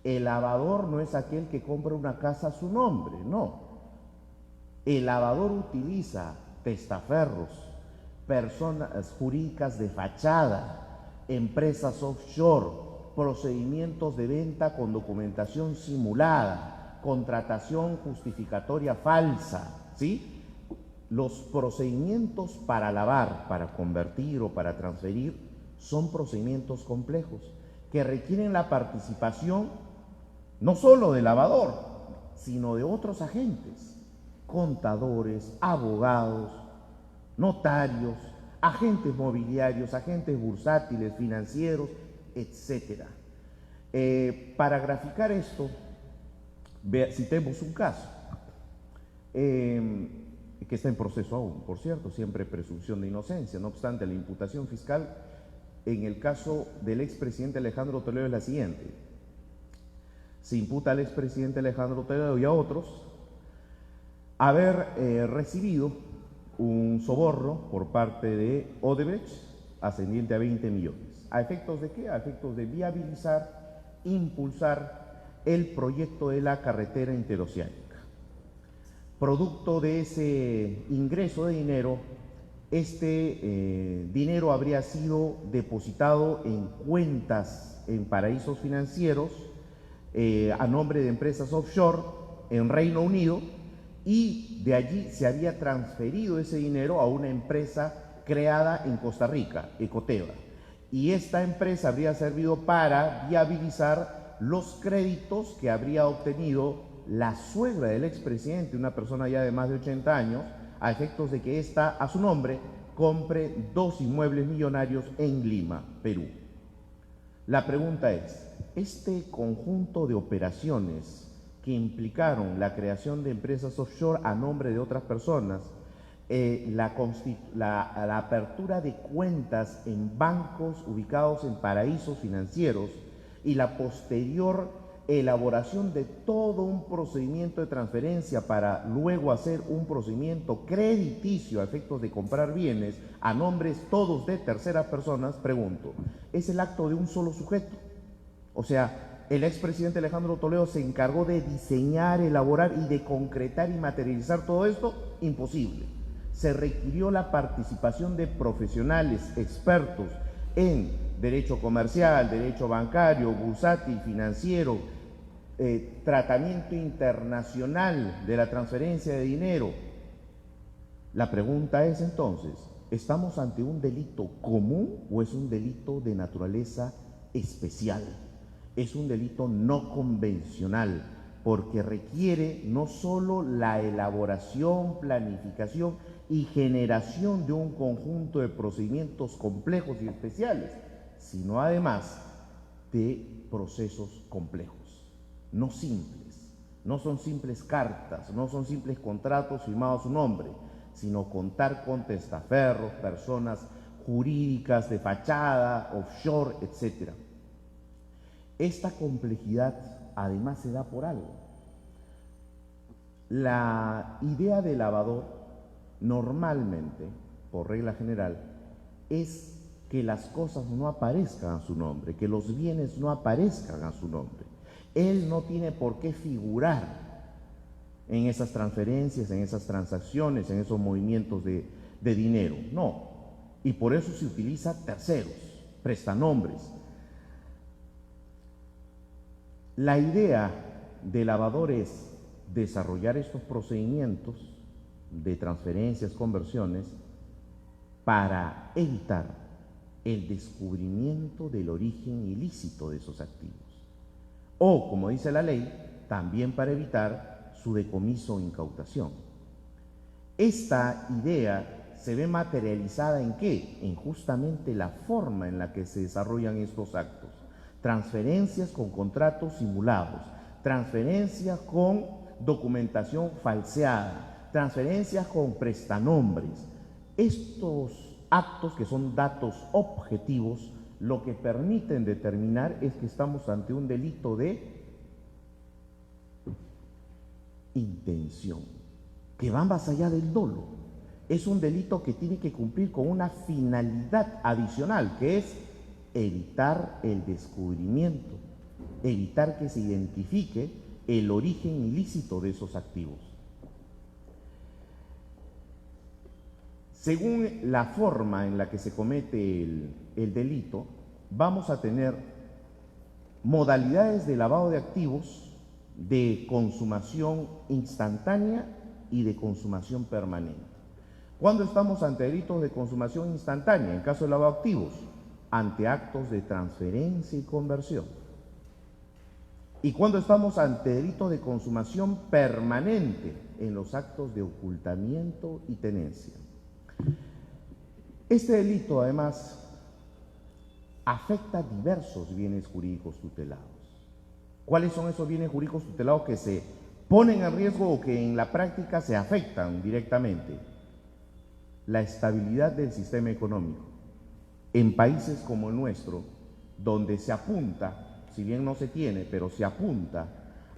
El lavador no es aquel que compra una casa a su nombre, no. El lavador utiliza testaferros, personas jurídicas de fachada, empresas offshore, procedimientos de venta con documentación simulada, contratación justificatoria falsa, ¿sí? Los procedimientos para lavar, para convertir o para transferir son procedimientos complejos que requieren la participación no solo del lavador, sino de otros agentes, contadores, abogados, notarios, agentes mobiliarios, agentes bursátiles, financieros, etc. Para graficar esto, citemos un caso que está en proceso aún, por cierto, siempre presunción de inocencia. No obstante, la imputación fiscal en el caso del expresidente Alejandro Toledo es la siguiente. Se imputa al expresidente Alejandro Toledo y a otros haber recibido un soborno por parte de Odebrecht ascendiente a 20 millones. ¿A efectos de qué? A efectos de viabilizar, impulsar el proyecto de la carretera interoceánica. Producto de ese ingreso de dinero, dinero habría sido depositado en cuentas en paraísos financieros a nombre de empresas offshore en Reino Unido, y de allí se había transferido ese dinero a una empresa creada en Costa Rica, Ecoteva, y esta empresa habría servido para viabilizar los créditos que habría obtenido la suegra del expresidente, una persona ya de más de 80 años, a efectos de que ésta, a su nombre, compre 2 inmuebles millonarios en Lima, Perú. La pregunta es, este conjunto de operaciones que implicaron la creación de empresas offshore a nombre de otras personas, la apertura de cuentas en bancos ubicados en paraísos financieros y la posterior elaboración de todo un procedimiento de transferencia para luego hacer un procedimiento crediticio a efectos de comprar bienes a nombres todos de terceras personas, pregunto, ¿es el acto de un solo sujeto? O sea, el expresidente Alejandro Toledo se encargó de diseñar, elaborar y de concretar y materializar todo esto. Imposible. Se requirió la participación de profesionales expertos en derecho comercial, derecho bancario, bursátil, financiero, tratamiento internacional de la transferencia de dinero. La pregunta es entonces, ¿estamos ante un delito común o es un delito de naturaleza especial? Es un delito no convencional, porque requiere no solo la elaboración, planificación y generación de un conjunto de procedimientos complejos y especiales, sino además de procesos complejos, no simples. No son simples cartas, no son simples contratos firmados a su nombre, sino contar con testaferros, personas jurídicas de fachada, offshore, etc. Esta complejidad además se da por algo. La idea de lavador normalmente, por regla general, es que las cosas no aparezcan a su nombre, que los bienes no aparezcan a su nombre. Él no tiene por qué figurar en esas transferencias, en esas transacciones, en esos movimientos de dinero, no. Y por eso se utiliza terceros, prestanombres. La idea del lavador es desarrollar estos procedimientos de transferencias, conversiones, para evitar el descubrimiento del origen ilícito de esos activos. O, como dice la ley, también para evitar su decomiso o incautación. Esta idea se ve materializada ¿en qué? En justamente la forma en la que se desarrollan estos actos. Transferencias con contratos simulados, transferencias con documentación falseada, transferencias con prestanombres. Estos actos, que son datos objetivos, lo que permiten determinar es que estamos ante un delito de intención, que va más allá del dolo. Es un delito que tiene que cumplir con una finalidad adicional, que es evitar el descubrimiento, evitar que se identifique el origen ilícito de esos activos. Según la forma en la que se comete el delito, vamos a tener modalidades de lavado de activos de consumación instantánea y de consumación permanente. ¿Cuándo estamos ante delitos de consumación instantánea? En caso de lavado de activos, ante actos de transferencia y conversión. Y cuando estamos ante delitos de consumación permanente en los actos de ocultamiento y tenencia. Este delito, además, afecta diversos bienes jurídicos tutelados. ¿Cuáles son esos bienes jurídicos tutelados que se ponen en riesgo o que en la práctica se afectan directamente? La estabilidad del sistema económico. En países como el nuestro, donde se apunta, si bien no se tiene, pero se apunta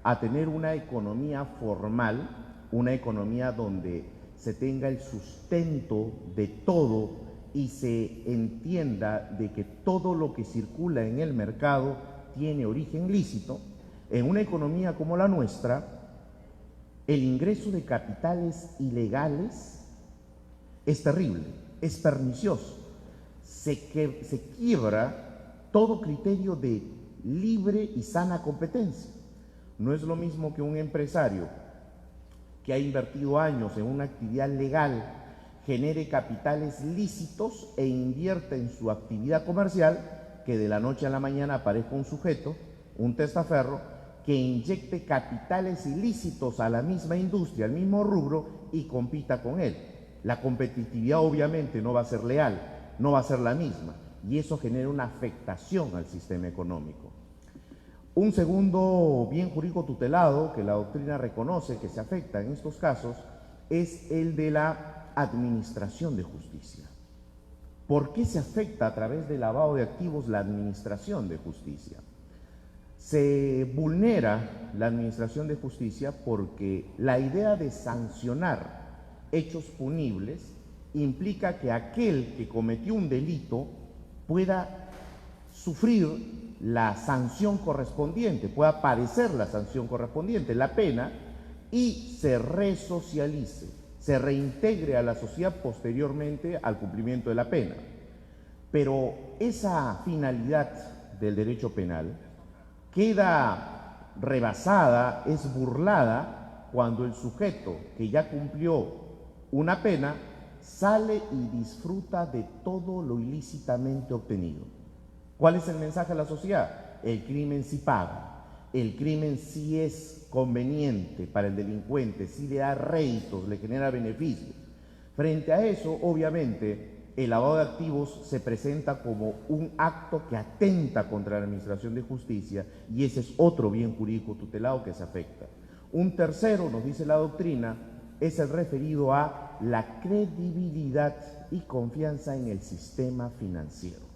a tener una economía formal, una economía donde se tenga el sustento de todo y se entienda de que todo lo que circula en el mercado tiene origen lícito. En una economía como la nuestra, el ingreso de capitales ilegales es terrible, es pernicioso. Se quiebra todo criterio de libre y sana competencia. No es lo mismo que un empresario que ha invertido años en una actividad legal genere capitales lícitos e invierta en su actividad comercial, que de la noche a la mañana aparezca un sujeto, un testaferro, que inyecte capitales ilícitos a la misma industria, al mismo rubro y compita con él. La competitividad obviamente no va a ser leal, no va a ser la misma, y eso genera una afectación al sistema económico. Un segundo bien jurídico tutelado que la doctrina reconoce que se afecta en estos casos es el de la administración de justicia. ¿Por qué se afecta a través del lavado de activos la administración de justicia? Se vulnera la administración de justicia porque la idea de sancionar hechos punibles implica que aquel que cometió un delito pueda sufrir la sanción correspondiente, pueda padecer la sanción correspondiente, la pena, y se resocialice, se reintegre a la sociedad posteriormente al cumplimiento de la pena. Pero esa finalidad del derecho penal queda rebasada, es burlada, cuando el sujeto que ya cumplió una pena sale y disfruta de todo lo ilícitamente obtenido. ¿Cuál es el mensaje a la sociedad? El crimen sí paga, el crimen sí es conveniente para el delincuente, sí le da réditos, le genera beneficios. Frente a eso, obviamente, el lavado de activos se presenta como un acto que atenta contra la administración de justicia, y ese es otro bien jurídico tutelado que se afecta. Un tercero, nos dice la doctrina, es el referido a la credibilidad y confianza en el sistema financiero.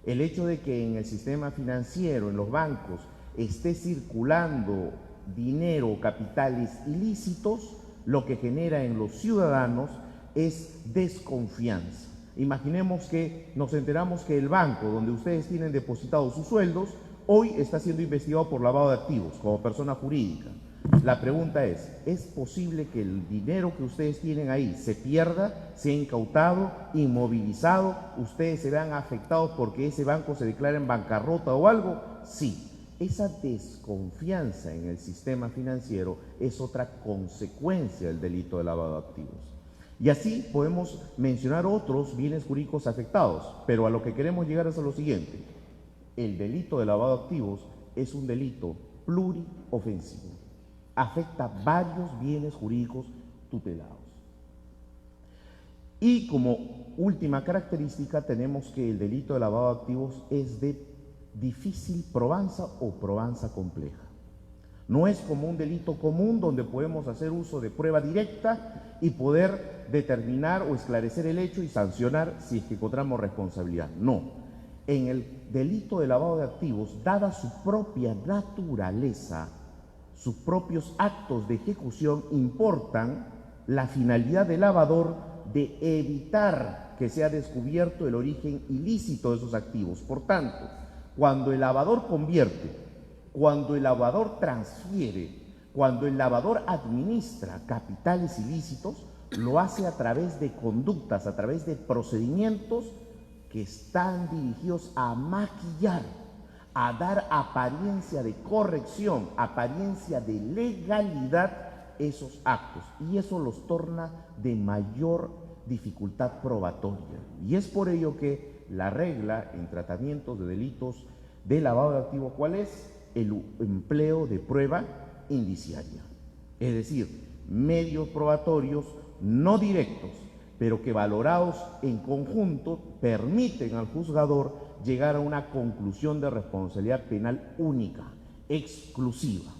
El hecho de que en el sistema financiero, en los bancos, esté circulando dinero, capitales ilícitos, lo que genera en los ciudadanos es desconfianza. Imaginemos que nos enteramos que el banco donde ustedes tienen depositados sus sueldos hoy está siendo investigado por lavado de activos como persona jurídica. La pregunta ¿es posible que el dinero que ustedes tienen ahí se pierda, sea incautado, inmovilizado, ustedes se vean afectados porque ese banco se declara en bancarrota o algo? Sí. Esa desconfianza en el sistema financiero es otra consecuencia del delito de lavado de activos. Y así podemos mencionar otros bienes jurídicos afectados, pero a lo que queremos llegar es a lo siguiente. El delito de lavado de activos es un delito pluriofensivo. Afecta varios bienes jurídicos tutelados. Y como última característica tenemos que el delito de lavado de activos es de difícil probanza o probanza compleja. No es como un delito común donde podemos hacer uso de prueba directa y poder determinar o esclarecer el hecho y sancionar si es que encontramos responsabilidad. No. En el delito de lavado de activos, dada su propia naturaleza, sus propios actos de ejecución importan la finalidad del lavador de evitar que sea descubierto el origen ilícito de esos activos. Por tanto, cuando el lavador convierte, cuando el lavador transfiere, cuando el lavador administra capitales ilícitos, lo hace a través de conductas, a través de procedimientos que están dirigidos a maquillar, a dar apariencia de corrección, apariencia de legalidad esos actos, y eso los torna de mayor dificultad probatoria. Y es por ello que la regla en tratamientos de delitos de lavado de activos, ¿cuál es? El empleo de prueba indiciaria. Es decir, medios probatorios no directos, pero que valorados en conjunto permiten al juzgador llegar a una conclusión de responsabilidad penal única, exclusiva.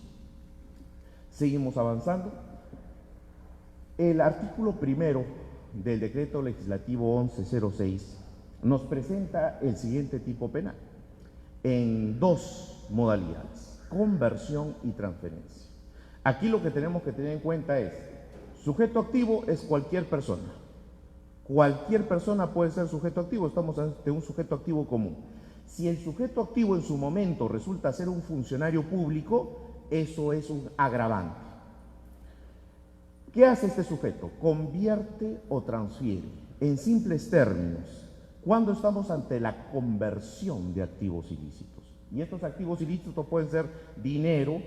Seguimos avanzando. El artículo primero del decreto legislativo 1106 nos presenta el siguiente tipo penal en dos modalidades: conversión y transferencia. Aquí lo que tenemos que tener en cuenta es: sujeto activo es cualquier persona. Cualquier persona puede ser sujeto activo, estamos ante un sujeto activo común. Si el sujeto activo en su momento resulta ser un funcionario público, eso es un agravante. ¿Qué hace este sujeto? Convierte o transfiere. En simples términos, cuando estamos ante la conversión de activos ilícitos. Y estos activos ilícitos pueden ser dinero,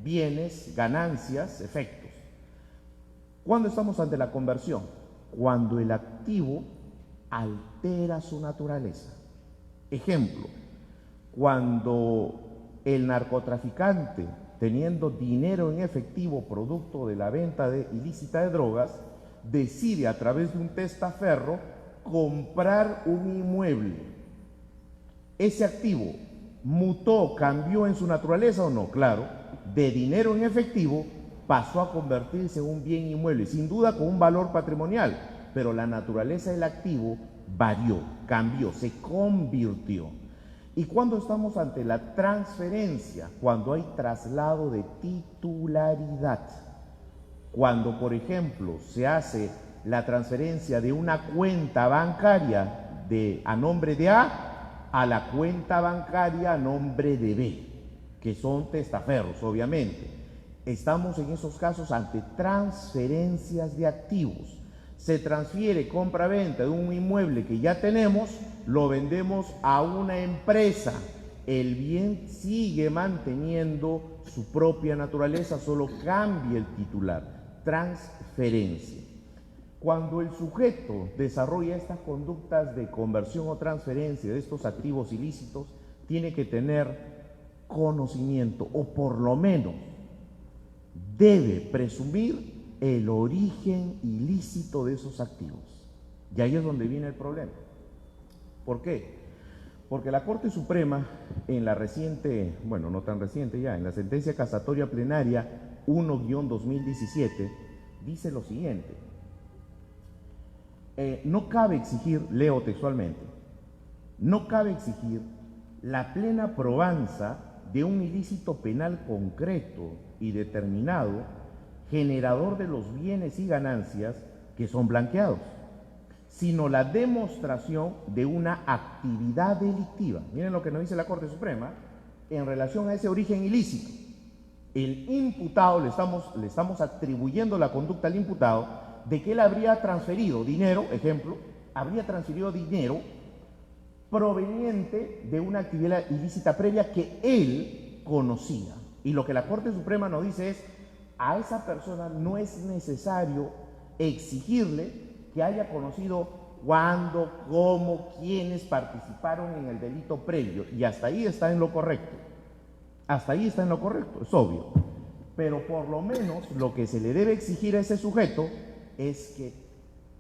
bienes, ganancias, efectos. ¿Cuándo estamos ante la conversión? Cuando el activo altera su naturaleza. Ejemplo, cuando el narcotraficante, teniendo dinero en efectivo producto de la venta ilícita de drogas, decide a través de un testaferro comprar un inmueble. ¿Ese activo mutó, cambió en su naturaleza o no? Claro, de dinero en efectivo pasó a convertirse en un bien inmueble, sin duda con un valor patrimonial, pero la naturaleza del activo varió, cambió, se convirtió. ¿Y cuándo estamos ante la transferencia? Cuando hay traslado de titularidad. Cuando, por ejemplo, se hace la transferencia de una cuenta bancaria a nombre de A la cuenta bancaria a nombre de B, que son testaferros, obviamente. Estamos en esos casos ante transferencias de activos. Se transfiere compra-venta de un inmueble que ya tenemos, lo vendemos a una empresa. El bien sigue manteniendo su propia naturaleza, solo cambia el titular. Transferencia. Cuando el sujeto desarrolla estas conductas de conversión o transferencia de estos activos ilícitos, tiene que tener conocimiento, o por lo menos debe presumir el origen ilícito de esos activos. Y ahí es donde viene el problema. ¿Por qué? Porque la Corte Suprema, en la reciente, bueno, no tan reciente ya, en la sentencia casatoria plenaria 1-2017, dice lo siguiente: no cabe exigir, leo textualmente, no cabe exigir la plena probanza de un ilícito penal concreto y determinado, generador de los bienes y ganancias que son blanqueados, sino la demostración de una actividad delictiva. Miren lo que nos dice la Corte Suprema en relación a ese origen ilícito. El imputado, le estamos atribuyendo la conducta al imputado de que él habría transferido dinero, ejemplo, habría transferido dinero proveniente de una actividad ilícita previa que él conocía. Y lo que la Corte Suprema nos dice es: a esa persona no es necesario exigirle que haya conocido cuándo, cómo, quiénes participaron en el delito previo. Y hasta ahí está en lo correcto. Hasta ahí está en lo correcto, es obvio. Pero por lo menos lo que se le debe exigir a ese sujeto es que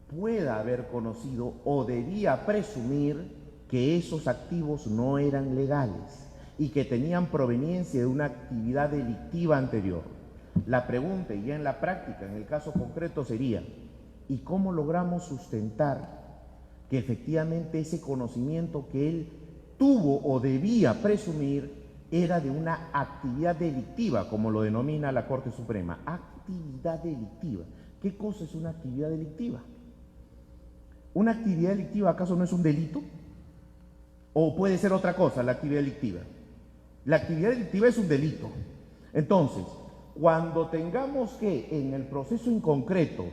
pueda haber conocido o debía presumir que esos activos no eran legales y que tenían proveniencia de una actividad delictiva anterior. La pregunta, y ya en la práctica, en el caso concreto, sería: ¿y cómo logramos sustentar que efectivamente ese conocimiento que él tuvo o debía presumir era de una actividad delictiva, como lo denomina la Corte Suprema? Actividad delictiva. ¿Qué cosa es una actividad delictiva? ¿Una actividad delictiva acaso no es un delito? ¿O puede ser otra cosa la actividad delictiva? La actividad delictiva es un delito. Entonces, cuando tengamos que, en el proceso en concreto,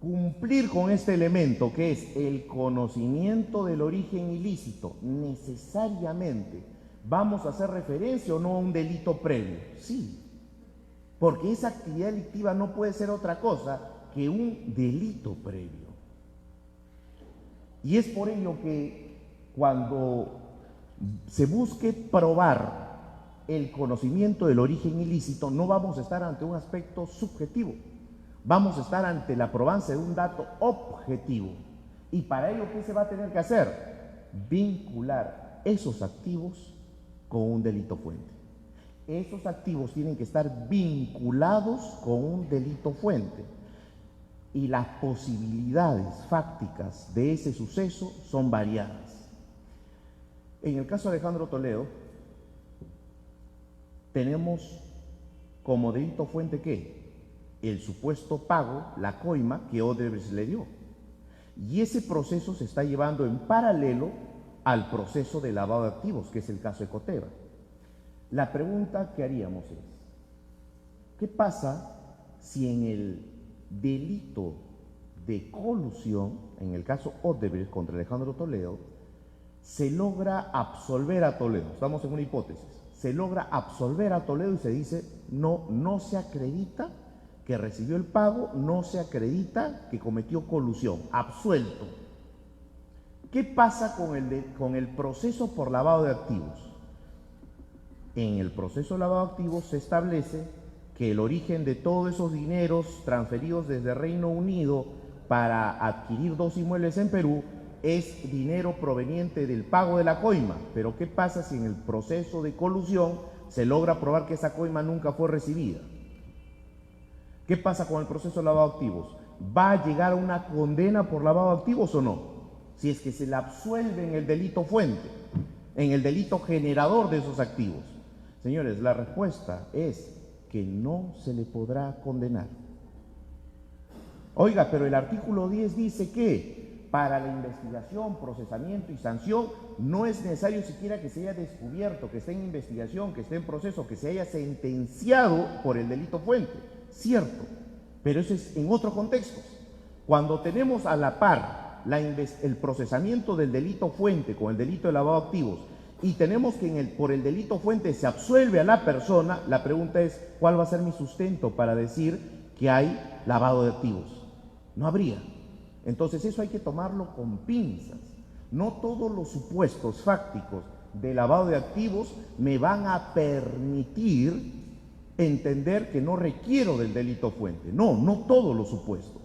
cumplir con este elemento que es el conocimiento del origen ilícito, necesariamente vamos a hacer referencia o no a un delito previo. Sí, porque esa actividad delictiva no puede ser otra cosa que un delito previo. Y es por ello que cuando se busque probar el conocimiento del origen ilícito, no vamos a estar ante un aspecto subjetivo, vamos a estar ante la probancia de un dato objetivo. Y para ello, ¿qué se va a tener que hacer? Vincular esos activos con un delito fuente. Esos activos tienen que estar vinculados con un delito fuente. Y las posibilidades fácticas de ese suceso son variadas. En el caso de Alejandro Toledo, tenemos como delito fuente ¿qué? El supuesto pago, la coima que Odebrecht le dio. Y ese proceso se está llevando en paralelo al proceso de lavado de activos, que es el caso de Ecoteva. La pregunta que haríamos es, ¿qué pasa si en el delito de colusión, en el caso Odebrecht contra Alejandro Toledo, se logra absolver a Toledo? Estamos en una hipótesis. Se logra absolver a Toledo y se dice, no se acredita que recibió el pago, no se acredita que cometió colusión, absuelto. ¿Qué pasa con el proceso por lavado de activos? En el proceso de lavado de activos se establece que el origen de todos esos dineros transferidos desde Reino Unido para adquirir 2 inmuebles en Perú es dinero proveniente del pago de la coima. Pero ¿qué pasa si en el proceso de colusión se logra probar que esa coima nunca fue recibida? ¿Qué pasa con el proceso de lavado de activos? ¿Va a llegar a una condena por lavado de activos o no? Si es que se le absuelve en el delito fuente, en el delito generador de esos activos. Señores, la respuesta es que no se le podrá condenar. Oiga, pero el artículo 10 dice que para la investigación, procesamiento y sanción no es necesario siquiera que se haya descubierto, que esté en investigación, que esté en proceso, que se haya sentenciado por el delito fuente. Cierto, pero eso es en otros contextos. Cuando tenemos a la par el procesamiento del delito fuente con el delito de lavado de activos y tenemos que por el delito fuente se absuelve a la persona, la pregunta es, ¿cuál va a ser mi sustento para decir que hay lavado de activos? No habría. Entonces eso hay que tomarlo con pinzas. No todos los supuestos fácticos de lavado de activos me van a permitir entender que no requiero del delito fuente. No todos los supuestos.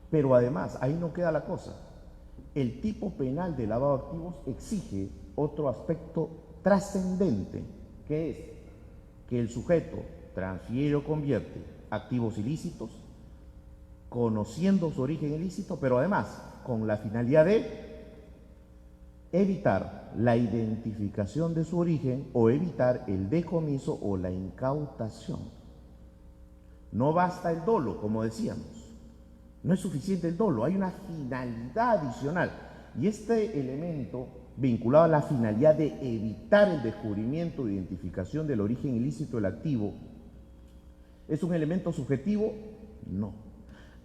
Pero además, ahí no queda la cosa. El tipo penal de lavado de activos exige otro aspecto trascendente, que es que el sujeto transfiere o convierte activos ilícitos, conociendo su origen ilícito, pero además con la finalidad de evitar la identificación de su origen o evitar el decomiso o la incautación. No basta el dolo, como decíamos. No es suficiente el dolo, hay una finalidad adicional. Y este elemento vinculado a la finalidad de evitar el descubrimiento o identificación del origen ilícito del activo, ¿es un elemento subjetivo? No.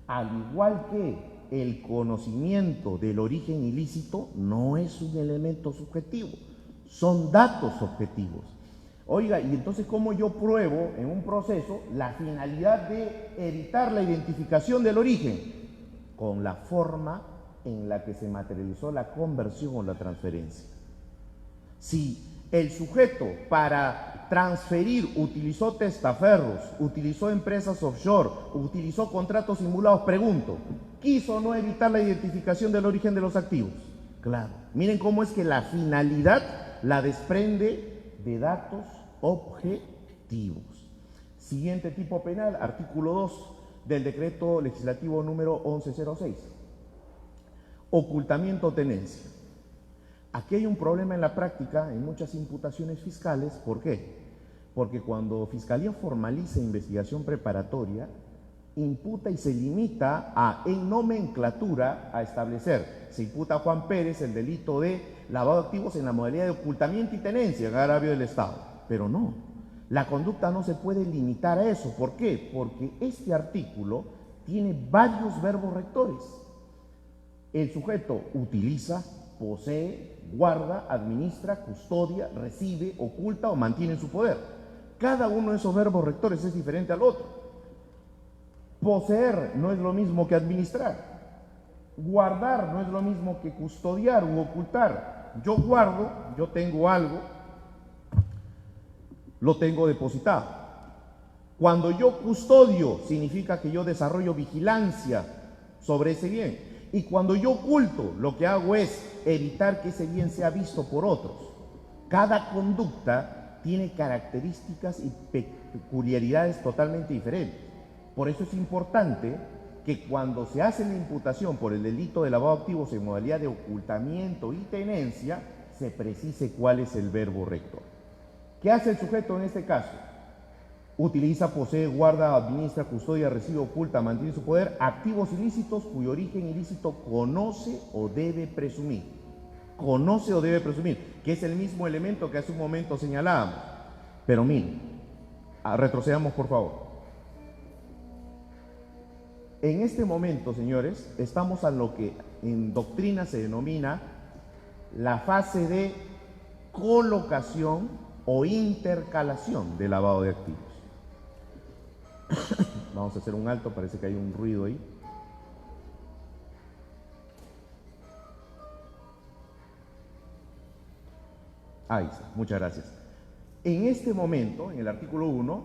Al igual que el conocimiento del origen ilícito no es un elemento subjetivo, son datos objetivos. Oiga, y entonces, ¿cómo yo pruebo en un proceso la finalidad de evitar la identificación del origen? Con la forma en la que se materializó la conversión o la transferencia. Si el sujeto para transferir utilizó testaferros, utilizó empresas offshore, utilizó contratos simulados, pregunto, ¿quiso o no evitar la identificación del origen de los activos? Claro. Miren cómo es que la finalidad la desprende de datos objetivos. Siguiente tipo penal, artículo 2 del decreto legislativo número 1106. Ocultamiento o tenencia. Aquí hay un problema en la práctica en muchas imputaciones fiscales. ¿Por qué? Porque cuando Fiscalía formaliza investigación preparatoria, imputa y se limita en nomenclatura a establecer, se imputa a Juan Pérez el delito de lavado de activos en la modalidad de ocultamiento y tenencia en agravio del Estado. Pero no, la conducta no se puede limitar a eso. ¿Por qué? Porque este artículo tiene varios verbos rectores. El sujeto utiliza, posee, guarda, administra, custodia, recibe, oculta o mantiene en su poder. Cada uno de esos verbos rectores es diferente al otro. Poseer no es lo mismo que administrar. Guardar no es lo mismo que custodiar u ocultar. yo guardo, yo tengo algo, lo tengo depositado. Cuando yo custodio, significa que yo desarrollo vigilancia sobre ese bien. Y cuando yo oculto, lo que hago es evitar que ese bien sea visto por otros. Cada conducta tiene características y peculiaridades totalmente diferentes. Por eso es importante que cuando se hace la imputación por el delito de lavado de activos en modalidad de ocultamiento y tenencia, se precise cuál es el verbo rector. ¿Qué hace el sujeto en este caso? Utiliza, posee, guarda, administra, custodia, recibe, oculta, mantiene su poder activos ilícitos cuyo origen ilícito conoce o debe presumir. Conoce o debe presumir, que es el mismo elemento que hace un momento señalábamos. Pero miren, retrocedamos por favor. En este momento, señores, estamos a lo que en doctrina se denomina la fase de colocación o intercalación de lavado de activos. Vamos a hacer un alto, parece que hay un ruido ahí. Ahí está, muchas gracias. En este momento, en el artículo 1,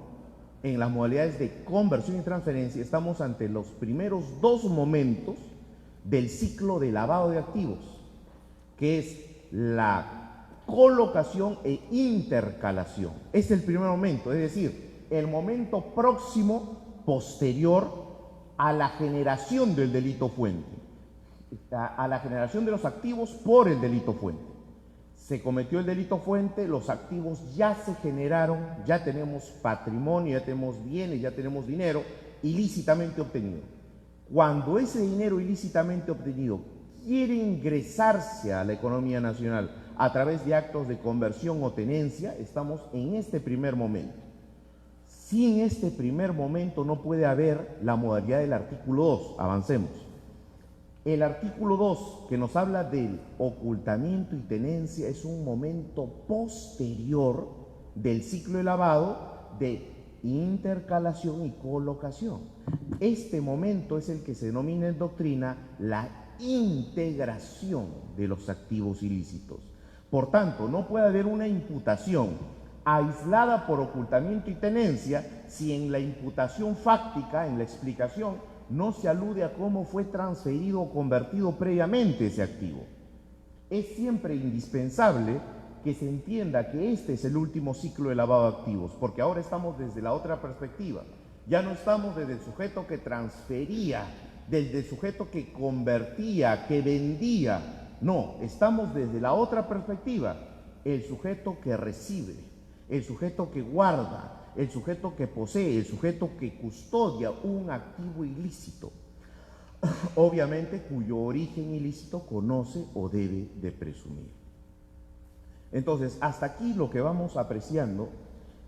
en las modalidades de conversión y transferencia, estamos ante los primeros dos momentos del ciclo de lavado de activos, que es la colocación e intercalación. Es el primer momento, es decir, el momento próximo, posterior a la generación del delito fuente, a la generación de los activos por el delito fuente. Se cometió el delito fuente, los activos ya se generaron, ya tenemos patrimonio, ya tenemos bienes, ya tenemos dinero ilícitamente obtenido. Cuando ese dinero ilícitamente obtenido quiere ingresarse a la economía nacional a través de actos de conversión o tenencia, estamos en este primer momento. Si en este primer momento no puede haber la modalidad del artículo 2, avancemos. El artículo 2, que nos habla del ocultamiento y tenencia, es un momento posterior del ciclo de lavado de intercalación y colocación. Este momento es el que se denomina en doctrina la integración de los activos ilícitos. Por tanto, no puede haber una imputación aislada por ocultamiento y tenencia si en la imputación fáctica, en la explicación, no se alude a cómo fue transferido o convertido previamente ese activo. Es siempre indispensable que se entienda que este es el último ciclo de lavado de activos, porque ahora estamos desde la otra perspectiva. Ya no estamos desde el sujeto que transfería, desde el sujeto que convertía, que vendía. No, estamos desde la otra perspectiva. El sujeto que recibe, el sujeto que guarda, el sujeto que posee, el sujeto que custodia un activo ilícito, obviamente cuyo origen ilícito conoce o debe de presumir. Entonces, hasta aquí lo que vamos apreciando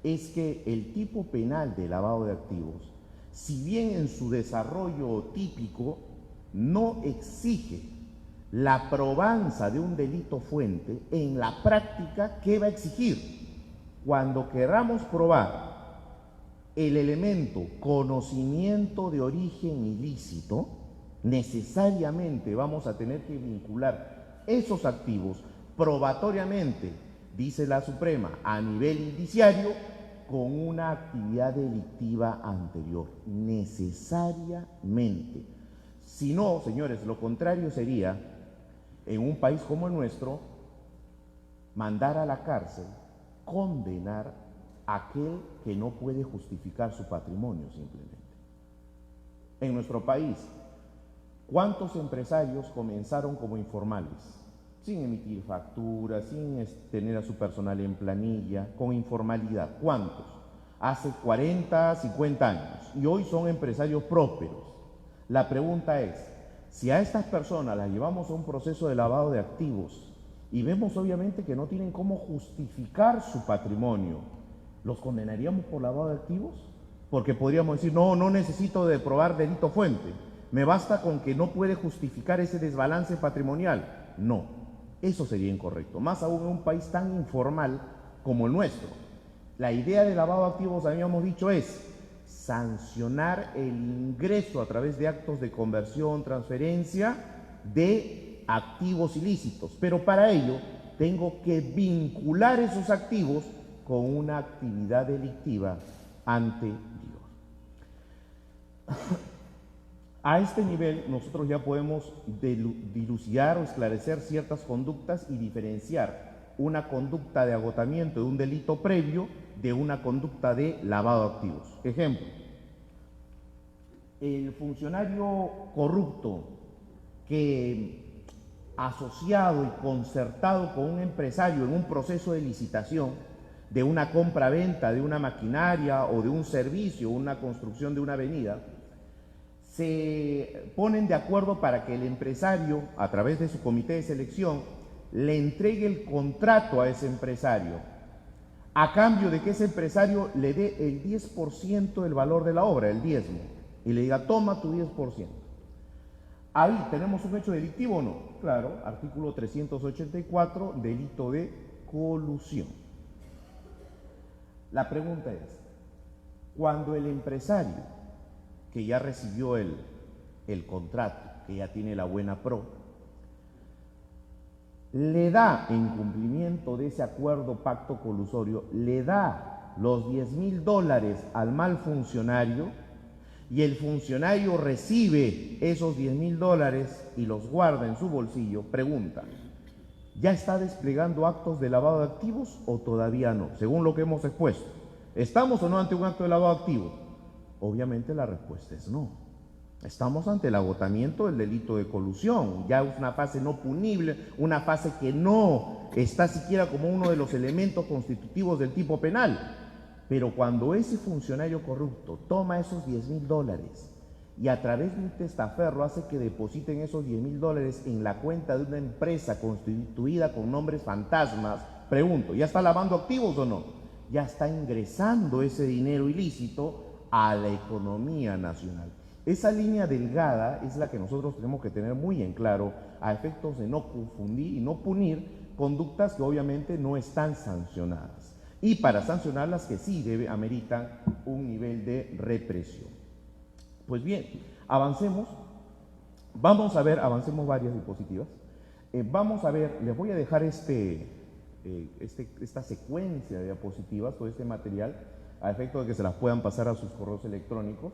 es que el tipo penal de lavado de activos, si bien en su desarrollo típico no exige la probanza de un delito fuente, en la práctica, ¿qué va a exigir? Cuando queramos probar el elemento conocimiento de origen ilícito, necesariamente vamos a tener que vincular esos activos probatoriamente, dice la Suprema, a nivel indiciario, con una actividad delictiva anterior, necesariamente. Si no, señores, lo contrario sería, en un país como el nuestro, mandar a la cárcel, condenar a aquel que no puede justificar su patrimonio simplemente. En nuestro país, ¿cuántos empresarios comenzaron como informales? Sin emitir facturas, sin tener a su personal en planilla, con informalidad. ¿Cuántos? Hace 40, 50 años. Y hoy son empresarios prósperos. La pregunta es, si a estas personas las llevamos a un proceso de lavado de activos y vemos obviamente que no tienen cómo justificar su patrimonio, ¿los condenaríamos por lavado de activos? Porque podríamos decir, no necesito de probar delito fuente, me basta con que no puede justificar ese desbalance patrimonial. No, eso sería incorrecto, más aún en un país tan informal como el nuestro. La idea de lavado de activos, habíamos dicho, es sancionar el ingreso a través de actos de conversión, transferencia de activos ilícitos, pero para ello tengo que vincular esos activos con una actividad delictiva ante Dios. A este nivel nosotros ya podemos dilucidar o esclarecer ciertas conductas y diferenciar una conducta de agotamiento de un delito previo de una conducta de lavado de activos. Ejemplo, el funcionario corrupto que asociado y concertado con un empresario en un proceso de licitación de una compra-venta de una maquinaria o de un servicio, una construcción de una avenida, se ponen de acuerdo para que el empresario, a través de su comité de selección, le entregue el contrato a ese empresario, a cambio de que ese empresario le dé el 10% del valor de la obra, el diezmo, y le diga, toma tu 10%. Ahí tenemos un hecho delictivo o no. Claro, artículo 384, delito de colusión. La pregunta es, cuando el empresario que ya recibió el contrato, que ya tiene la buena pro, le da, en cumplimiento de ese acuerdo pacto colusorio, le da los $10,000 al mal funcionario, y el funcionario recibe esos $10,000 y los guarda en su bolsillo, pregunta, ¿ya está desplegando actos de lavado de activos o todavía no? Según lo que hemos expuesto, ¿estamos o no ante un acto de lavado de activos? Obviamente la respuesta es no. Estamos ante el agotamiento del delito de colusión, ya es una fase no punible, una fase que no está siquiera como uno de los elementos constitutivos del tipo penal. Pero cuando ese funcionario corrupto toma esos $10,000 y a través de un testaferro hace que depositen esos $10,000 en la cuenta de una empresa constituida con nombres fantasmas, pregunto, ¿ya está lavando activos o no? Ya está ingresando ese dinero ilícito a la economía nacional. Esa línea delgada es la que nosotros tenemos que tener muy en claro a efectos de no confundir y no punir conductas que obviamente no están sancionadas. Y para sancionarlas que sí ameritan un nivel de represión. Pues bien, avancemos. Avancemos varias diapositivas. Vamos a ver, les voy a dejar esta secuencia de diapositivas, todo este material, a efecto de que se las puedan pasar a sus correos electrónicos.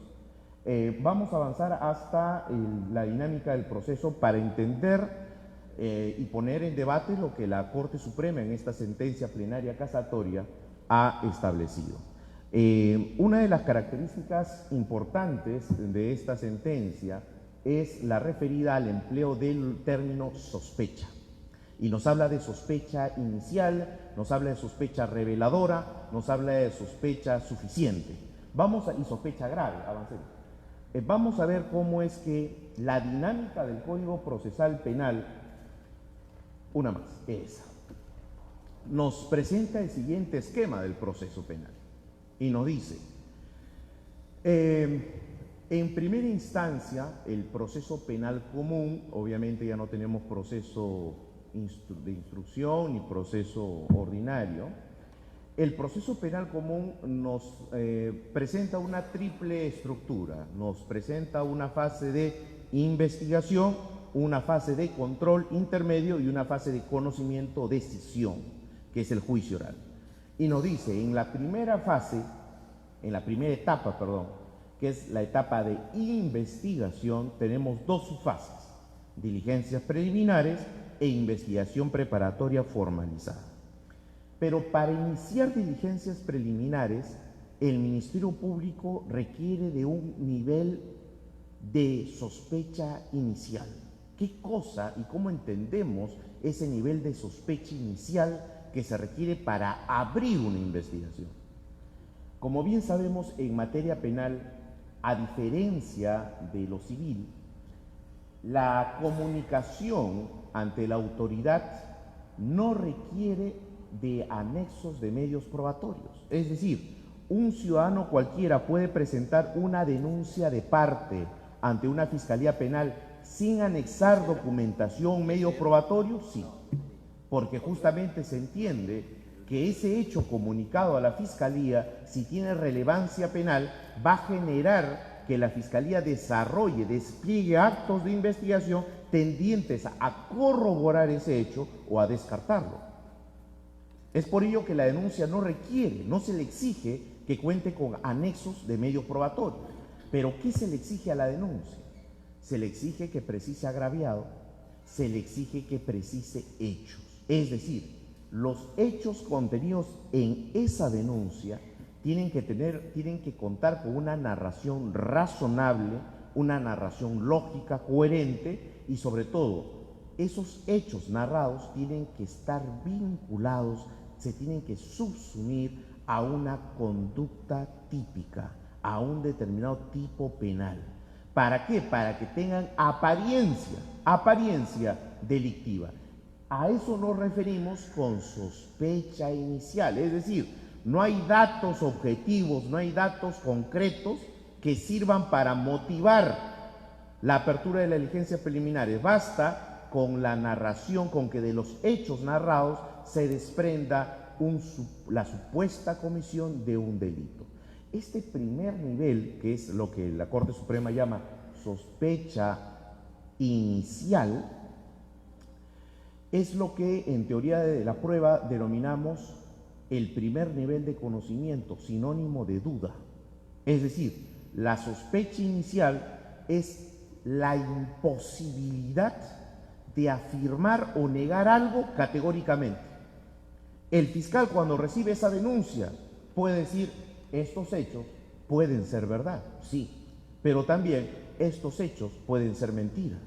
Vamos a avanzar hasta la dinámica del proceso para entender y poner en debate lo que la Corte Suprema en esta sentencia plenaria casatoria ha establecido. Una de las características importantes de esta sentencia es la referida al empleo del término sospecha. Y nos habla de sospecha inicial, nos habla de sospecha reveladora, nos habla de sospecha suficiente. Y sospecha grave, avancemos. Vamos a ver cómo es que la dinámica del Código Procesal Penal, una más, esa, nos presenta el siguiente esquema del proceso penal. Y nos dice, en primera instancia, el proceso penal común, obviamente ya no tenemos proceso de instrucción ni proceso ordinario. El proceso penal común nos presenta una triple estructura, nos presenta una fase de investigación, una fase de control intermedio y una fase de conocimiento o decisión, que es el juicio oral. Y nos dice, en la primera etapa, que es la etapa de investigación, tenemos dos subfases, diligencias preliminares e investigación preparatoria formalizada. Pero para iniciar diligencias preliminares, el Ministerio Público requiere de un nivel de sospecha inicial. ¿Qué cosa y cómo entendemos ese nivel de sospecha inicial que se requiere para abrir una investigación? Como bien sabemos, en materia penal, a diferencia de lo civil, la comunicación ante la autoridad no requiere de anexos de medios probatorios. Es decir, un ciudadano cualquiera puede presentar una denuncia de parte ante una fiscalía penal sin anexar documentación, medio probatorio, sí, porque justamente se entiende que ese hecho comunicado a la fiscalía, si tiene relevancia penal, va a generar que la fiscalía despliegue actos de investigación tendientes a corroborar ese hecho o a descartarlo. Es por ello que la denuncia no requiere, no se le exige que cuente con anexos de medios probatorios. Pero ¿qué se le exige a la denuncia? Se le exige que precise agraviado, se le exige que precise hechos. Es decir, los hechos contenidos en esa denuncia tienen que contar con una narración razonable, una narración lógica, coherente, y sobre todo, esos hechos narrados tienen que estar vinculados, se tienen que subsumir a una conducta típica, a un determinado tipo penal. ¿Para qué? Para que tengan apariencia delictiva. A eso nos referimos con sospecha inicial, es decir, no hay datos objetivos, no hay datos concretos que sirvan para motivar la apertura de las diligencias preliminares. Basta con la narración, con que de los hechos narrados se desprenda la supuesta comisión de un delito. Este primer nivel, que es lo que la Corte Suprema llama sospecha inicial, es lo que en teoría de la prueba denominamos el primer nivel de conocimiento, sinónimo de duda. Es decir, la sospecha inicial es la imposibilidad de afirmar o negar algo categóricamente. El fiscal, cuando recibe esa denuncia, puede decir: estos hechos pueden ser verdad, sí, pero también estos hechos pueden ser mentira.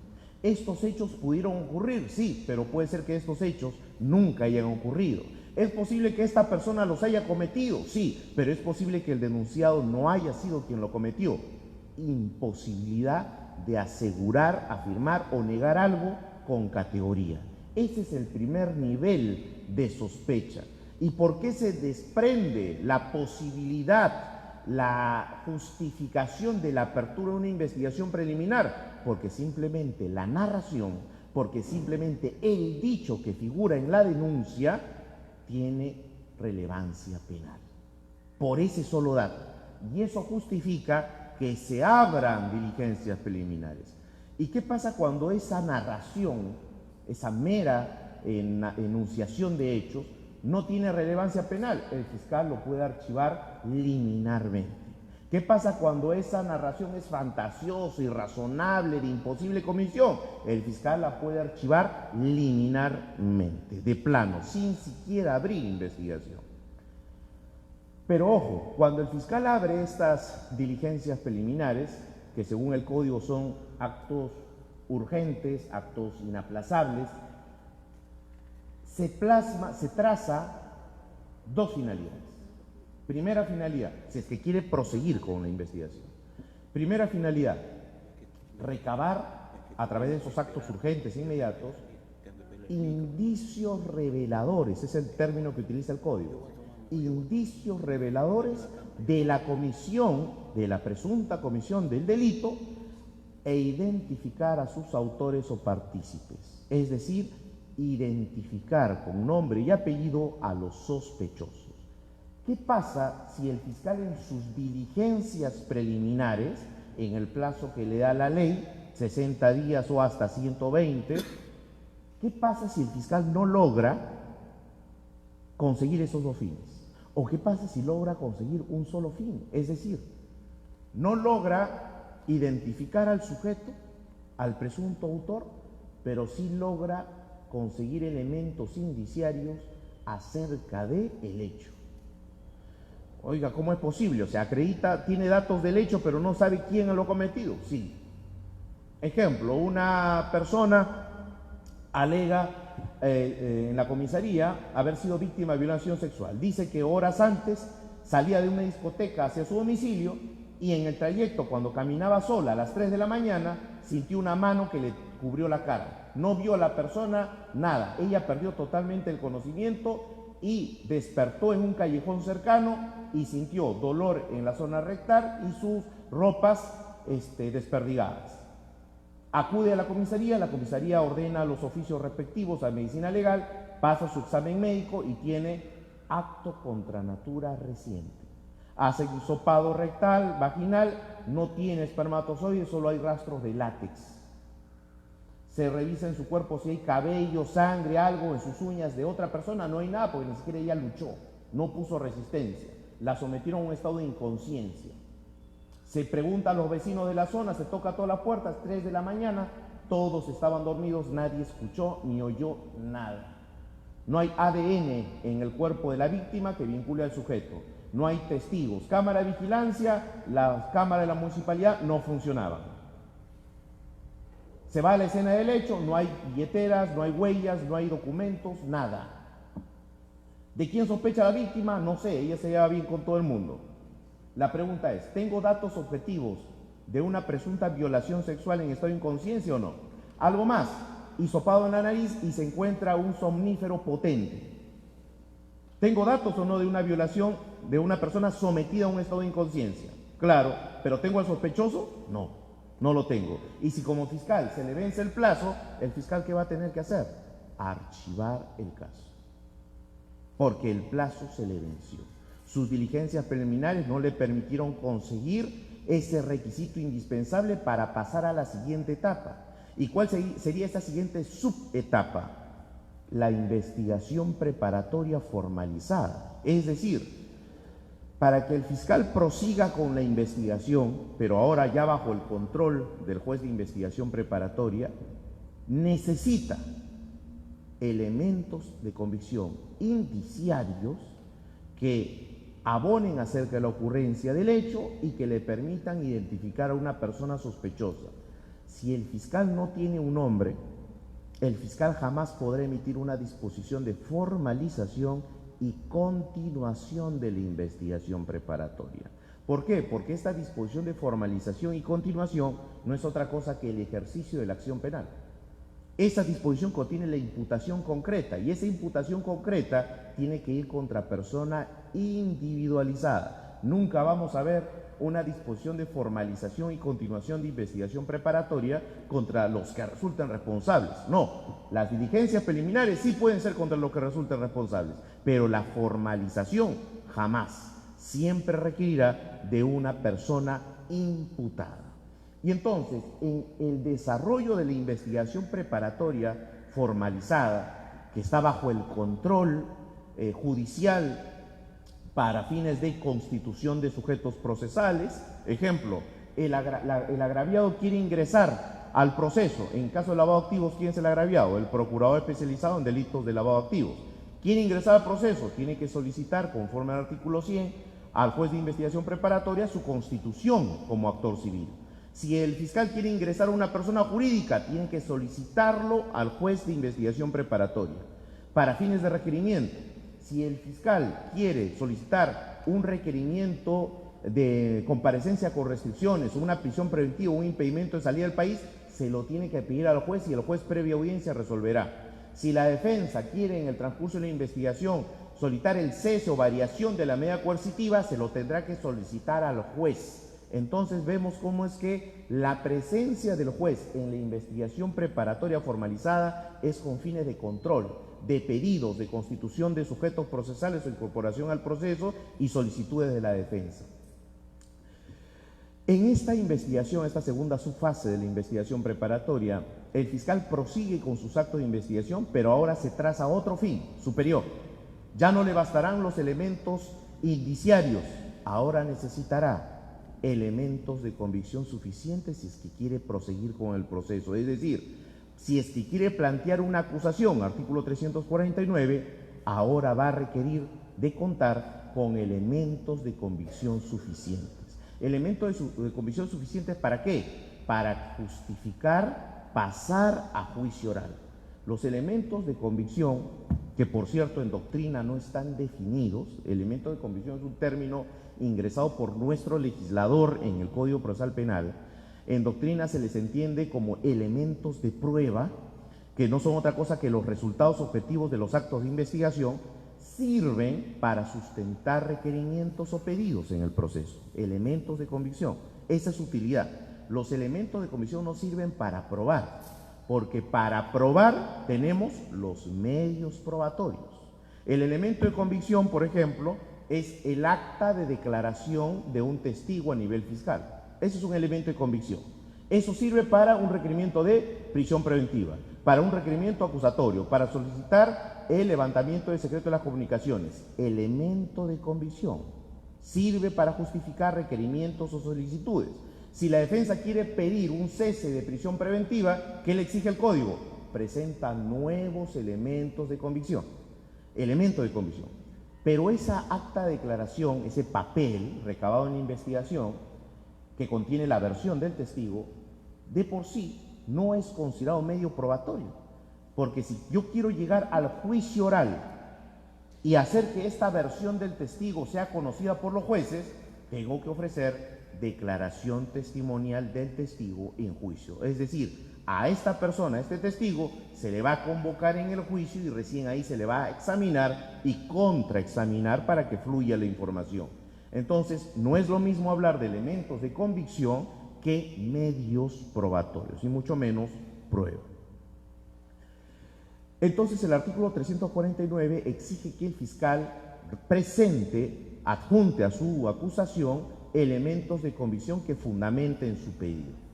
Estos hechos pudieron ocurrir, sí, pero puede ser que estos hechos nunca hayan ocurrido. ¿Es posible que esta persona los haya cometido? Sí, pero es posible que el denunciado no haya sido quien lo cometió. Imposibilidad de asegurar, afirmar o negar algo con categoría. Ese es el primer nivel de sospecha. ¿Y por qué se desprende la posibilidad, la justificación de la apertura de una investigación preliminar? Porque simplemente la narración, porque simplemente el dicho que figura en la denuncia tiene relevancia penal. Por ese solo dato. Y eso justifica que se abran diligencias preliminares. ¿Y qué pasa cuando esa narración, esa mera enunciación de hechos, no tiene relevancia penal? El fiscal lo puede archivar liminarmente. ¿Qué pasa cuando esa narración es fantasiosa, irrazonable, de imposible comisión? El fiscal la puede archivar liminarmente, de plano, sin siquiera abrir investigación. Pero ojo, cuando el fiscal abre estas diligencias preliminares, que según el código son actos urgentes, actos inaplazables, se traza dos finalidades. Primera finalidad, si es que quiere proseguir con la investigación. Primera finalidad, recabar a través de esos actos urgentes e inmediatos indicios reveladores, es el término que utiliza el código, indicios reveladores de la comisión, de la presunta comisión del delito, e identificar a sus autores o partícipes, es decir, identificar con nombre y apellido a los sospechosos. ¿Qué pasa si el fiscal en sus diligencias preliminares, en el plazo que le da la ley, 60 días o hasta 120, qué pasa si el fiscal no logra conseguir esos dos fines? ¿O qué pasa si logra conseguir un solo fin? Es decir, no logra identificar al sujeto, al presunto autor, pero sí logra conseguir elementos indiciarios acerca del hecho. Oiga, ¿cómo es posible? O sea, acredita, tiene datos del hecho, pero no sabe quién lo ha cometido. Sí. Ejemplo, una persona alega en la comisaría haber sido víctima de violación sexual. Dice que horas antes salía de una discoteca hacia su domicilio y en el trayecto, cuando caminaba sola a las 3 de la mañana, sintió una mano que le cubrió la cara. No vio a la persona, nada. Ella perdió totalmente el conocimiento y despertó en un callejón cercano y sintió dolor en la zona rectal y sus ropas desperdigadas. Acude a la comisaría ordena los oficios respectivos a medicina legal, pasa su examen médico y tiene acto contra natura reciente. Hace hisopado rectal, vaginal, no tiene espermatozoides, solo hay rastros de látex. Se revisa en su cuerpo si hay cabello, sangre, algo en sus uñas de otra persona. No hay nada porque ni siquiera ella luchó, no puso resistencia. La sometieron a un estado de inconsciencia. Se pregunta a los vecinos de la zona, se toca todas las puertas, 3 de la mañana, todos estaban dormidos, nadie escuchó ni oyó nada. No hay ADN en el cuerpo de la víctima que vincule al sujeto. No hay testigos. Cámara de vigilancia, la cámara de la municipalidad no funcionaban. Se va a la escena del hecho, no hay billeteras, no hay huellas, no hay documentos, nada. ¿De quién sospecha la víctima? No sé, ella se lleva bien con todo el mundo. La pregunta es, ¿tengo datos objetivos de una presunta violación sexual en estado de inconsciencia o no? Algo más, hisopado en la nariz y se encuentra un somnífero potente. ¿Tengo datos o no de una violación de una persona sometida a un estado de inconsciencia? Claro, pero ¿tengo al sospechoso? No, no lo tengo. Y si como fiscal se le vence el plazo, ¿el fiscal qué va a tener que hacer? Archivar el caso, porque el plazo se le venció. Sus diligencias preliminares no le permitieron conseguir ese requisito indispensable para pasar a la siguiente etapa. ¿Y cuál sería esa siguiente subetapa? La investigación preparatoria formalizada. Es decir, para que el fiscal prosiga con la investigación, pero ahora ya bajo el control del juez de investigación preparatoria, necesita elementos de convicción indiciarios que abonen acerca de la ocurrencia del hecho y que le permitan identificar a una persona sospechosa. Si el fiscal no tiene un nombre, el fiscal jamás podrá emitir una disposición de formalización y continuación de la investigación preparatoria. ¿Por qué? Porque esta disposición de formalización y continuación no es otra cosa que el ejercicio de la acción penal. Esa disposición contiene la imputación concreta y esa imputación concreta tiene que ir contra persona individualizada. Nunca vamos a ver una disposición de formalización y continuación de investigación preparatoria contra los que resulten responsables. No, las diligencias preliminares sí pueden ser contra los que resulten responsables, pero la formalización jamás. Siempre requerirá de una persona imputada. Y entonces, en el desarrollo de la investigación preparatoria formalizada, que está bajo el control judicial para fines de constitución de sujetos procesales, ejemplo, el agraviado quiere ingresar al proceso. En caso de lavado de activos, ¿quién es el agraviado? El procurador especializado en delitos de lavado de activos. Quiere ingresar al proceso, tiene que solicitar, conforme al artículo 100, al juez de investigación preparatoria su constitución como actor civil. Si el fiscal quiere ingresar a una persona jurídica, tiene que solicitarlo al juez de investigación preparatoria. Para fines de requerimiento, si el fiscal quiere solicitar un requerimiento de comparecencia con restricciones, una prisión preventiva, un impedimento de salida del país, se lo tiene que pedir al juez y el juez previa audiencia resolverá. Si la defensa quiere en el transcurso de la investigación solicitar el cese o variación de la medida coercitiva, se lo tendrá que solicitar al juez. Entonces vemos cómo es que la presencia del juez en la investigación preparatoria formalizada es con fines de control, de pedidos de constitución de sujetos procesales o incorporación al proceso y solicitudes de la defensa. En esta investigación, esta segunda subfase de la investigación preparatoria, el fiscal prosigue con sus actos de investigación, pero ahora se traza otro fin superior. Ya no le bastarán los elementos indiciarios, ahora necesitará elementos de convicción suficientes si es que quiere proseguir con el proceso. Es decir, si es que quiere plantear una acusación, artículo 349, ahora va a requerir de contar con elementos de convicción suficientes. ¿Elementos de convicción suficientes para qué? Para justificar pasar a juicio oral. Los elementos de convicción, que por cierto en doctrina no están definidos, elementos de convicción es un término ingresado por nuestro legislador en el Código Procesal Penal. En doctrina se les entiende como elementos de prueba, que no son otra cosa que los resultados objetivos de los actos de investigación, sirven para sustentar requerimientos o pedidos en el proceso. Elementos de convicción, esa es su utilidad. Los elementos de convicción no sirven para probar, porque para probar tenemos los medios probatorios. El elemento de convicción, por ejemplo, es el acta de declaración de un testigo a nivel fiscal. Ese es un elemento de convicción. Eso sirve para un requerimiento de prisión preventiva, para un requerimiento acusatorio, para solicitar el levantamiento del secreto de las comunicaciones. Elemento de convicción. Sirve para justificar requerimientos o solicitudes. Si la defensa quiere pedir un cese de prisión preventiva, ¿qué le exige el código? Presenta nuevos elementos de convicción. Elemento de convicción. Pero esa acta de declaración, ese papel recabado en la investigación, que contiene la versión del testigo, de por sí no es considerado medio probatorio. Porque si yo quiero llegar al juicio oral y hacer que esta versión del testigo sea conocida por los jueces, tengo que ofrecer declaración testimonial del testigo en juicio. Es decir, a esta persona, a este testigo, se le va a convocar en el juicio y recién ahí se le va a examinar y contraexaminar para que fluya la información. Entonces, no es lo mismo hablar de elementos de convicción que medios probatorios, y mucho menos prueba. Entonces, el artículo 349 exige que el fiscal presente, adjunte a su acusación, elementos de convicción que fundamenten su pedido.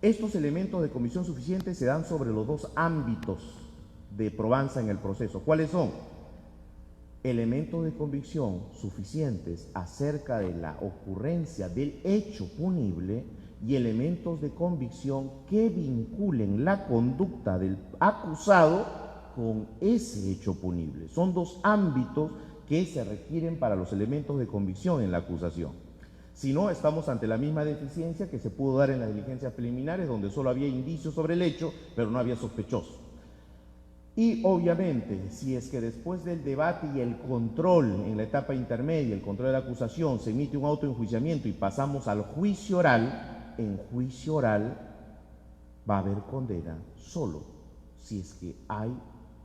Estos elementos de convicción suficientes se dan sobre los dos ámbitos de probanza en el proceso. ¿Cuáles son? Elementos de convicción suficientes acerca de la ocurrencia del hecho punible y elementos de convicción que vinculen la conducta del acusado con ese hecho punible. Son dos ámbitos que se requieren para los elementos de convicción en la acusación. Si no, estamos ante la misma deficiencia que se pudo dar en las diligencias preliminares, donde solo había indicios sobre el hecho, pero no había sospechoso. Y obviamente, si es que después del debate y el control en la etapa intermedia, el control de la acusación, se emite un autoenjuiciamiento y pasamos al juicio oral, en juicio oral va a haber condena solo si es que hay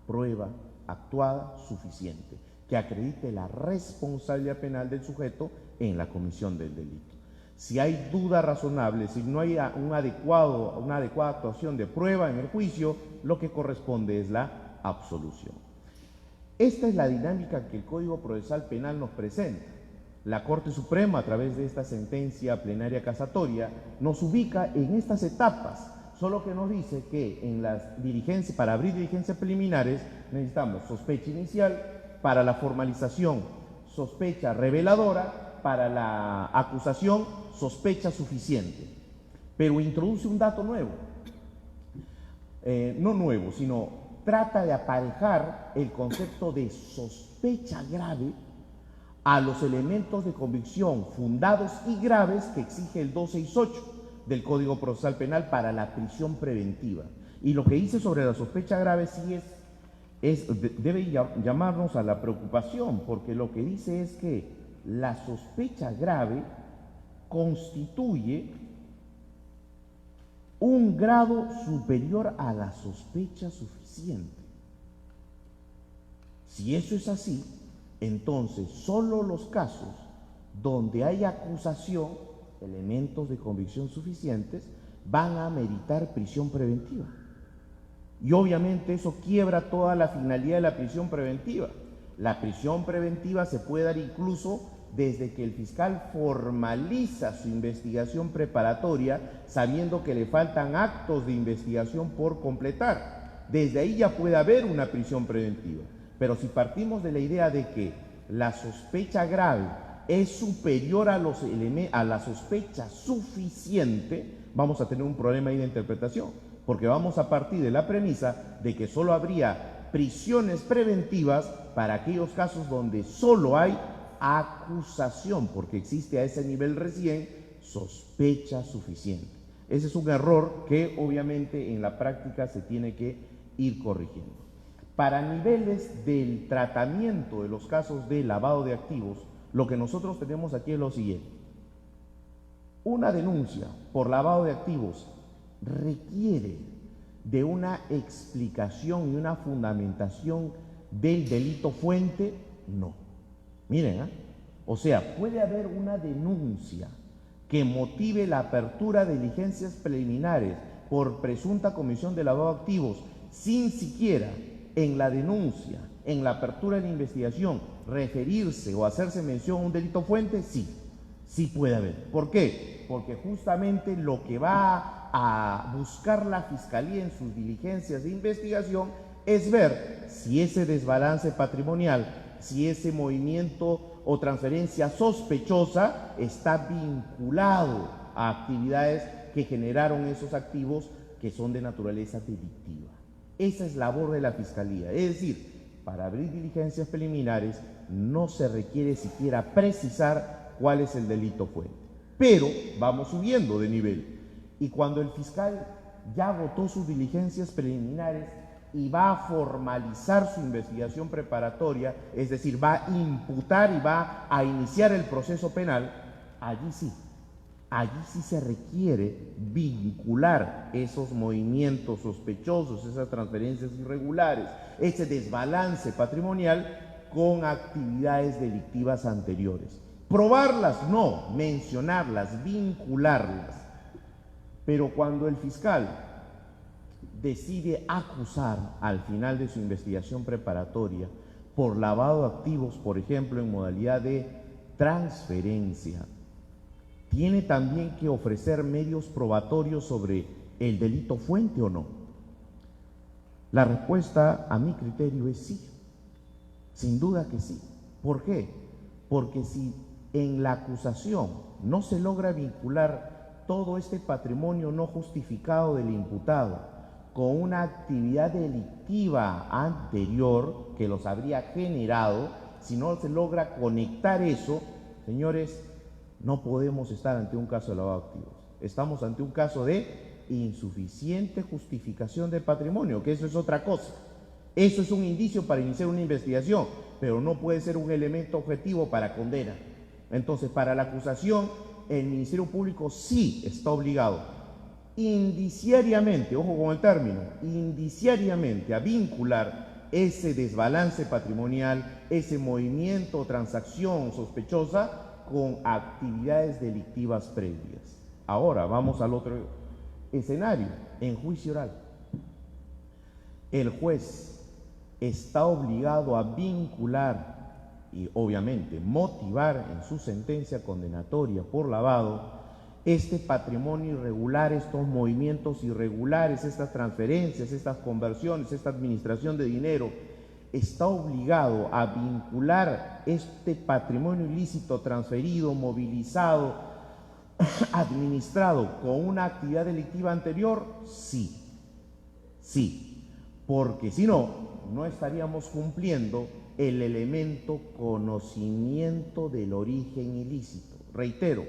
prueba actuada suficiente que acredite la responsabilidad penal del sujeto en la comisión del delito. Si hay duda razonable, si no hay una adecuada actuación de prueba en el juicio, lo que corresponde es la absolución. Esta es la dinámica que el Código Procesal Penal nos presenta. La Corte Suprema, a través de esta sentencia plenaria casatoria, nos ubica en estas etapas, solo que nos dice que en las diligencias, para abrir diligencias preliminares, necesitamos sospecha inicial, para la formalización, sospecha reveladora, para la acusación, sospecha suficiente. Pero introduce un dato nuevo, no nuevo, sino trata de aparejar el concepto de sospecha grave a los elementos de convicción fundados y graves que exige el 268 del Código Procesal Penal para la prisión preventiva. Y lo que dice sobre la sospecha grave sí debe llamarnos a la preocupación, porque lo que dice es que la sospecha grave constituye un grado superior a la sospecha suficiente. Si eso es así, entonces solo los casos donde hay acusación, elementos de convicción suficientes, van a meritar prisión preventiva. Y obviamente eso quiebra toda la finalidad de la prisión preventiva. La prisión preventiva se puede dar incluso desde que el fiscal formaliza su investigación preparatoria, sabiendo que le faltan actos de investigación por completar. Desde ahí ya puede haber una prisión preventiva. Pero si partimos de la idea de que la sospecha grave es superior a la sospecha suficiente, vamos a tener un problema ahí de interpretación, porque vamos a partir de la premisa de que solo habría prisiones preventivas para aquellos casos donde solo hay acusación, porque existe a ese nivel recién sospecha suficiente. Ese es un error que obviamente en la práctica se tiene que ir corrigiendo. Para niveles del tratamiento de los casos de lavado de activos, lo que nosotros tenemos aquí es lo siguiente. Una denuncia por lavado de activos requiere de una explicación y una fundamentación del delito fuente, no. Miren, o sea, puede haber una denuncia que motive la apertura de diligencias preliminares por presunta comisión de lavado de activos sin siquiera en la denuncia, en la apertura de la investigación, referirse o hacerse mención a un delito fuente, sí puede haber. ¿Por qué? Porque justamente lo que va a buscar la Fiscalía en sus diligencias de investigación es ver si ese desbalance patrimonial, si ese movimiento o transferencia sospechosa está vinculado a actividades que generaron esos activos que son de naturaleza delictiva. Esa es labor de la Fiscalía, es decir, para abrir diligencias preliminares no se requiere siquiera precisar cuál es el delito fuente, pero vamos subiendo de nivel, y cuando el fiscal ya agotó sus diligencias preliminares y va a formalizar su investigación preparatoria, es decir, va a imputar y va a iniciar el proceso penal, allí sí se requiere vincular esos movimientos sospechosos, esas transferencias irregulares, ese desbalance patrimonial con actividades delictivas anteriores. Probarlas no, mencionarlas, vincularlas. Pero cuando el fiscal decide acusar al final de su investigación preparatoria por lavado de activos, por ejemplo, en modalidad de transferencia, ¿tiene también que ofrecer medios probatorios sobre el delito fuente o no? La respuesta, a mi criterio, es sí. Sin duda que sí. ¿Por qué? Porque si en la acusación no se logra vincular todo este patrimonio no justificado del imputado con una actividad delictiva anterior que los habría generado, si no se logra conectar eso, señores, no podemos estar ante un caso de lavado de activos. Estamos ante un caso de insuficiente justificación de patrimonio, que eso es otra cosa. Eso es un indicio para iniciar una investigación, pero no puede ser un elemento objetivo para condena. Entonces, para la acusación, el Ministerio Público sí está obligado indiciariamente, ojo con el término, indiciariamente a vincular ese desbalance patrimonial, ese movimiento o transacción sospechosa con actividades delictivas previas. Ahora vamos al otro escenario, en juicio oral. El juez está obligado a vincular y obviamente motivar en su sentencia condenatoria por lavado este patrimonio irregular, estos movimientos irregulares, estas transferencias, estas conversiones, esta administración de dinero. Está obligado a vincular este patrimonio ilícito transferido, movilizado, administrado con una actividad delictiva anterior. Sí, porque si no, no estaríamos cumpliendo el elemento conocimiento del origen ilícito. Reitero,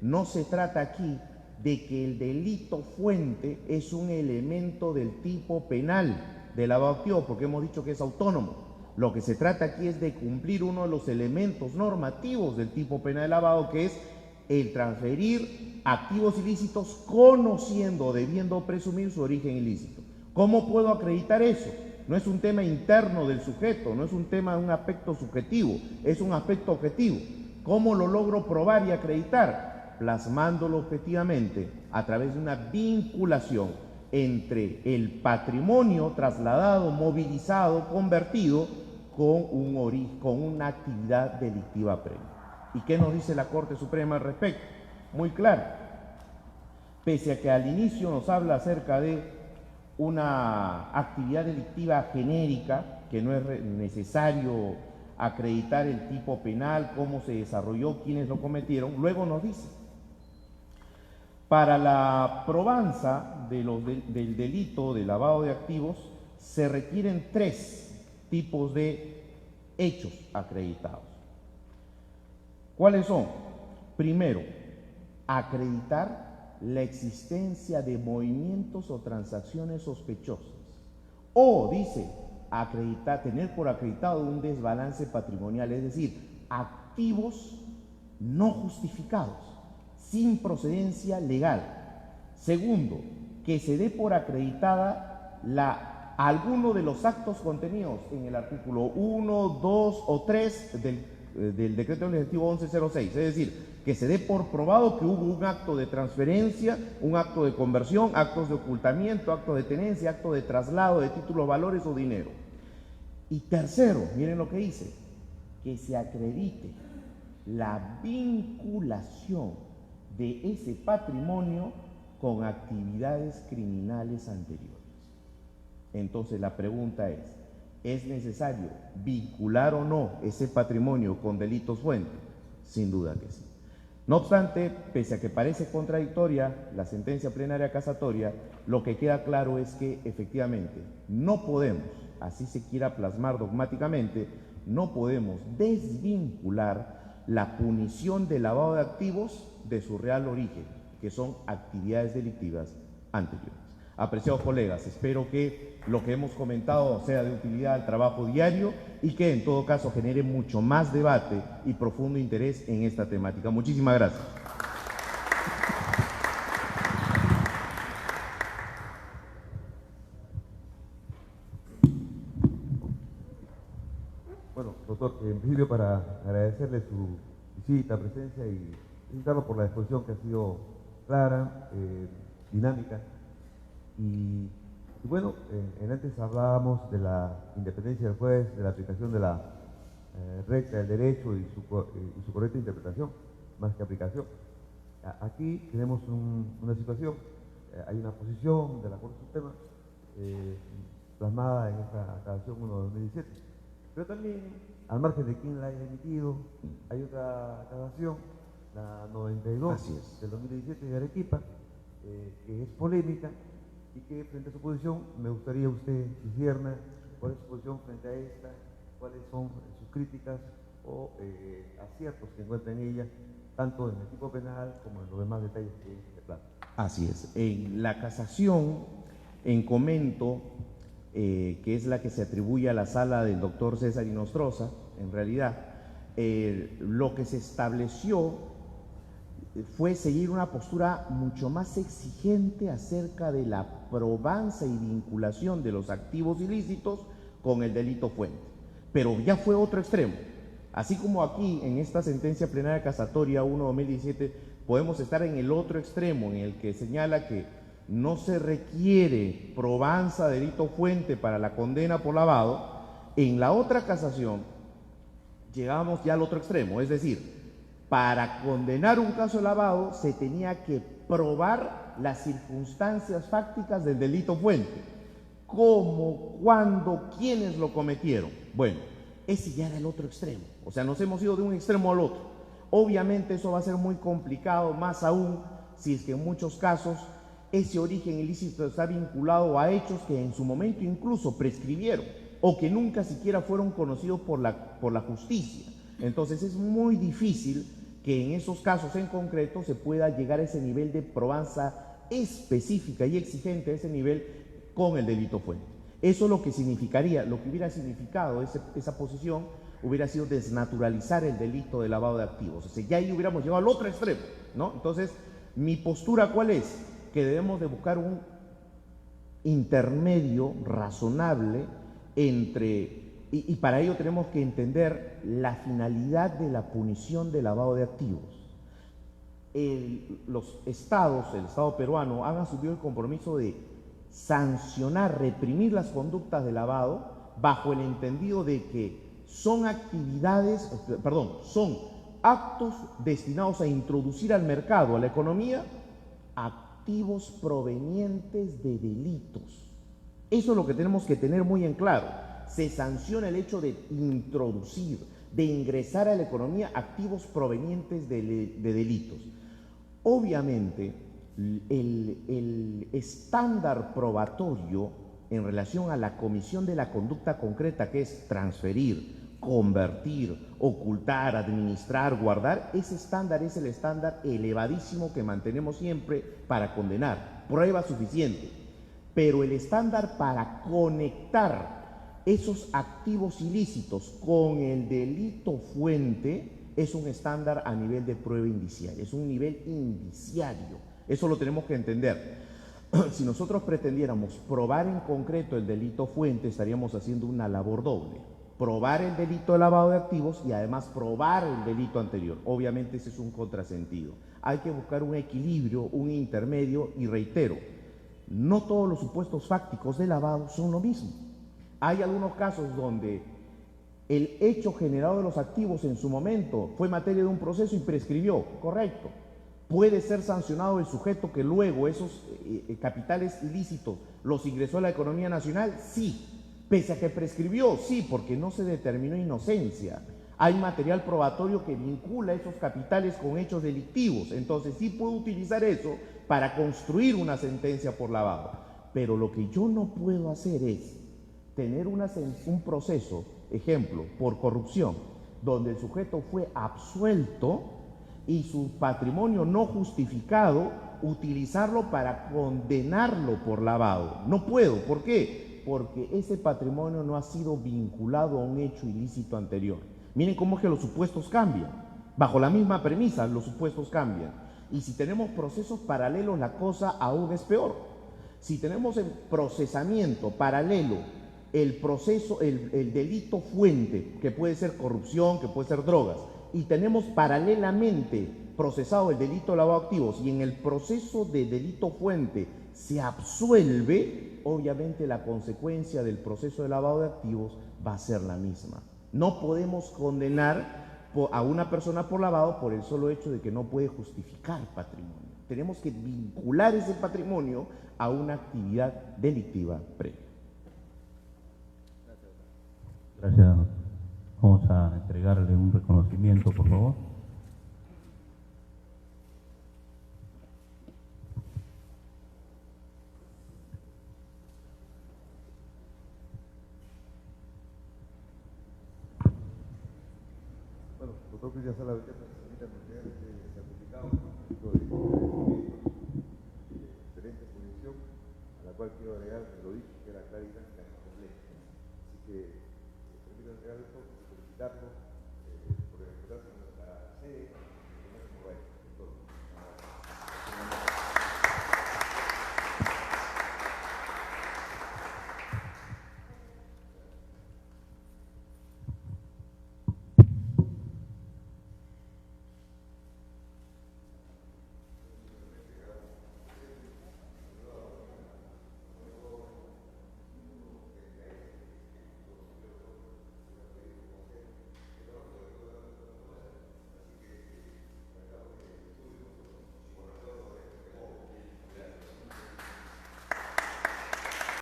no se trata aquí de que el delito fuente es un elemento del tipo penal de lavado de activos, porque hemos dicho que es autónomo. Lo que se trata aquí es de cumplir uno de los elementos normativos del tipo penal de lavado, que es el transferir activos ilícitos conociendo o debiendo presumir su origen ilícito. ¿Cómo puedo acreditar eso? No es un tema interno del sujeto, no es un tema de un aspecto subjetivo, es un aspecto objetivo. ¿Cómo lo logro probar y acreditar? Plasmándolo objetivamente a través de una vinculación entre el patrimonio trasladado, movilizado, convertido con una actividad delictiva previa. ¿Y qué nos dice la Corte Suprema al respecto? Muy claro. Pese a que al inicio nos habla acerca de una actividad delictiva genérica, que no es necesario acreditar el tipo penal, cómo se desarrolló, quiénes lo cometieron, luego nos dice: para la probanza del delito de lavado de activos se requieren 3 tipos de hechos acreditados. ¿Cuáles son? Primero, acreditar la existencia de movimientos o transacciones sospechosas. O, dice, tener por acreditado un desbalance patrimonial, es decir, activos no justificados, sin procedencia legal. Segundo, que se dé por acreditada alguno de los actos contenidos en el artículo 1, 2 o 3 del decreto legislativo 1106, es decir, que se dé por probado que hubo un acto de transferencia, un acto de conversión, actos de ocultamiento, actos de tenencia, acto de traslado de títulos, valores o dinero. Y tercero, miren lo que dice, que se acredite la vinculación de ese patrimonio con actividades criminales anteriores. Entonces la pregunta ¿es necesario vincular o no ese patrimonio con delitos fuente? Sin duda que sí. No obstante, pese a que parece contradictoria la sentencia plenaria casatoria, lo que queda claro es que efectivamente no podemos, así se quiera plasmar dogmáticamente, no podemos desvincular la punición del lavado de activos de su real origen, que son actividades delictivas anteriores. Apreciados colegas, espero que lo que hemos comentado sea de utilidad al trabajo diario y que en todo caso genere mucho más debate y profundo interés en esta temática. Muchísimas gracias. Bueno, doctor, en principio para agradecerle su visita, presencia y felicitarlo por la exposición que ha sido clara, dinámica. Y bueno, antes hablábamos de la independencia del juez, de la aplicación de la recta del derecho y su correcta interpretación, más que aplicación. Aquí tenemos una situación, hay una posición de la Corte Suprema plasmada en esta aclaración 1 de 2017, pero también, al margen de quién la haya emitido, hay otra aclaración, la 92 del 2017 de Arequipa, que es polémica, y que frente a su posición me gustaría usted discierna cuál es su posición frente a esta, cuáles son sus críticas o aciertos que encuentra en ella, tanto en el tipo penal como en los demás detalles que se plantean. Así es. En la casación, en comento, que es la que se atribuye a la sala del doctor César Inostroza, en realidad, lo que se estableció fue seguir una postura mucho más exigente acerca de la probanza y vinculación de los activos ilícitos con el delito fuente. Pero ya fue otro extremo. Así como aquí, en esta sentencia plenaria casatoria 1/2017, podemos estar en el otro extremo, en el que señala que no se requiere probanza de delito fuente para la condena por lavado. En la otra casación, llegamos ya al otro extremo, es decir, para condenar un caso de lavado se tenía que probar las circunstancias fácticas del delito fuente. ¿Cómo, cuándo, quiénes lo cometieron? Bueno, ese ya era el otro extremo. O sea, nos hemos ido de un extremo al otro. Obviamente eso va a ser muy complicado, más aún si es que en muchos casos ese origen ilícito está vinculado a hechos que en su momento incluso prescribieron o que nunca siquiera fueron conocidos por la justicia. Entonces es muy difícil que en esos casos en concreto se pueda llegar a ese nivel de probanza específica y exigente, a ese nivel con el delito fuente. Eso es lo que significaría, lo que hubiera significado esa posición, hubiera sido desnaturalizar el delito de lavado de activos. O sea, ya ahí hubiéramos llegado al otro extremo, ¿no? Entonces, mi postura, ¿cuál es? Que debemos de buscar un intermedio razonable entre... Y para ello tenemos que entender la finalidad de la punición de lavado de activos. Los estados, el Estado peruano, han asumido el compromiso de sancionar, reprimir las conductas de lavado bajo el entendido de que son son actos destinados a introducir al mercado, a la economía, activos provenientes de delitos. Eso es lo que tenemos que tener muy en claro. Se sanciona el hecho de introducir, de ingresar a la economía activos provenientes de delitos. Obviamente, el estándar probatorio en relación a la comisión de la conducta concreta, que es transferir, convertir, ocultar, administrar, guardar, ese estándar es el estándar elevadísimo que mantenemos siempre para condenar. Prueba suficiente. Pero el estándar para conectar esos activos ilícitos con el delito fuente es un estándar a nivel de prueba indiciaria, es un nivel indiciario. Eso lo tenemos que entender. Si nosotros pretendiéramos probar en concreto el delito fuente, estaríamos haciendo una labor doble. Probar el delito de lavado de activos y además probar el delito anterior. Obviamente ese es un contrasentido. Hay que buscar un equilibrio, un intermedio y reitero, no todos los supuestos fácticos de lavado son lo mismo. Hay algunos casos donde el hecho generado de los activos en su momento fue materia de un proceso y prescribió, correcto, ¿Puede ser sancionado el sujeto que luego esos capitales ilícitos los ingresó a la economía nacional? Sí. Pese a que prescribió, sí, porque no se determinó inocencia. Hay material probatorio que vincula esos capitales con hechos delictivos. Entonces sí puedo utilizar eso para construir una sentencia por lavado. Pero lo que yo no puedo hacer es tener un proceso, ejemplo, por corrupción, donde el sujeto fue absuelto y su patrimonio no justificado, utilizarlo para condenarlo por lavado. No puedo. ¿Por qué? Porque ese patrimonio no ha sido vinculado a un hecho ilícito anterior. Miren cómo es que los supuestos cambian. Bajo la misma premisa, los supuestos cambian. Y si tenemos procesos paralelos, la cosa aún es peor. Si tenemos en procesamiento paralelo el delito fuente, que puede ser corrupción, que puede ser drogas, y tenemos paralelamente procesado el delito de lavado de activos, y en el proceso de delito fuente se absuelve, obviamente la consecuencia del proceso de lavado de activos va a ser la misma. No podemos condenar a una persona por lavado por el solo hecho de que no puede justificar patrimonio. Tenemos que vincular ese patrimonio a una actividad delictiva previa. Gracias. Vamos a entregarle un reconocimiento, por favor. Bueno, doctor Cristian Sala, se ha publicado un excelente exposición, a la cual quiero agregar, lo dicho, que era clara y compleja. Así que, permítanme agregar esto, felicitarlo.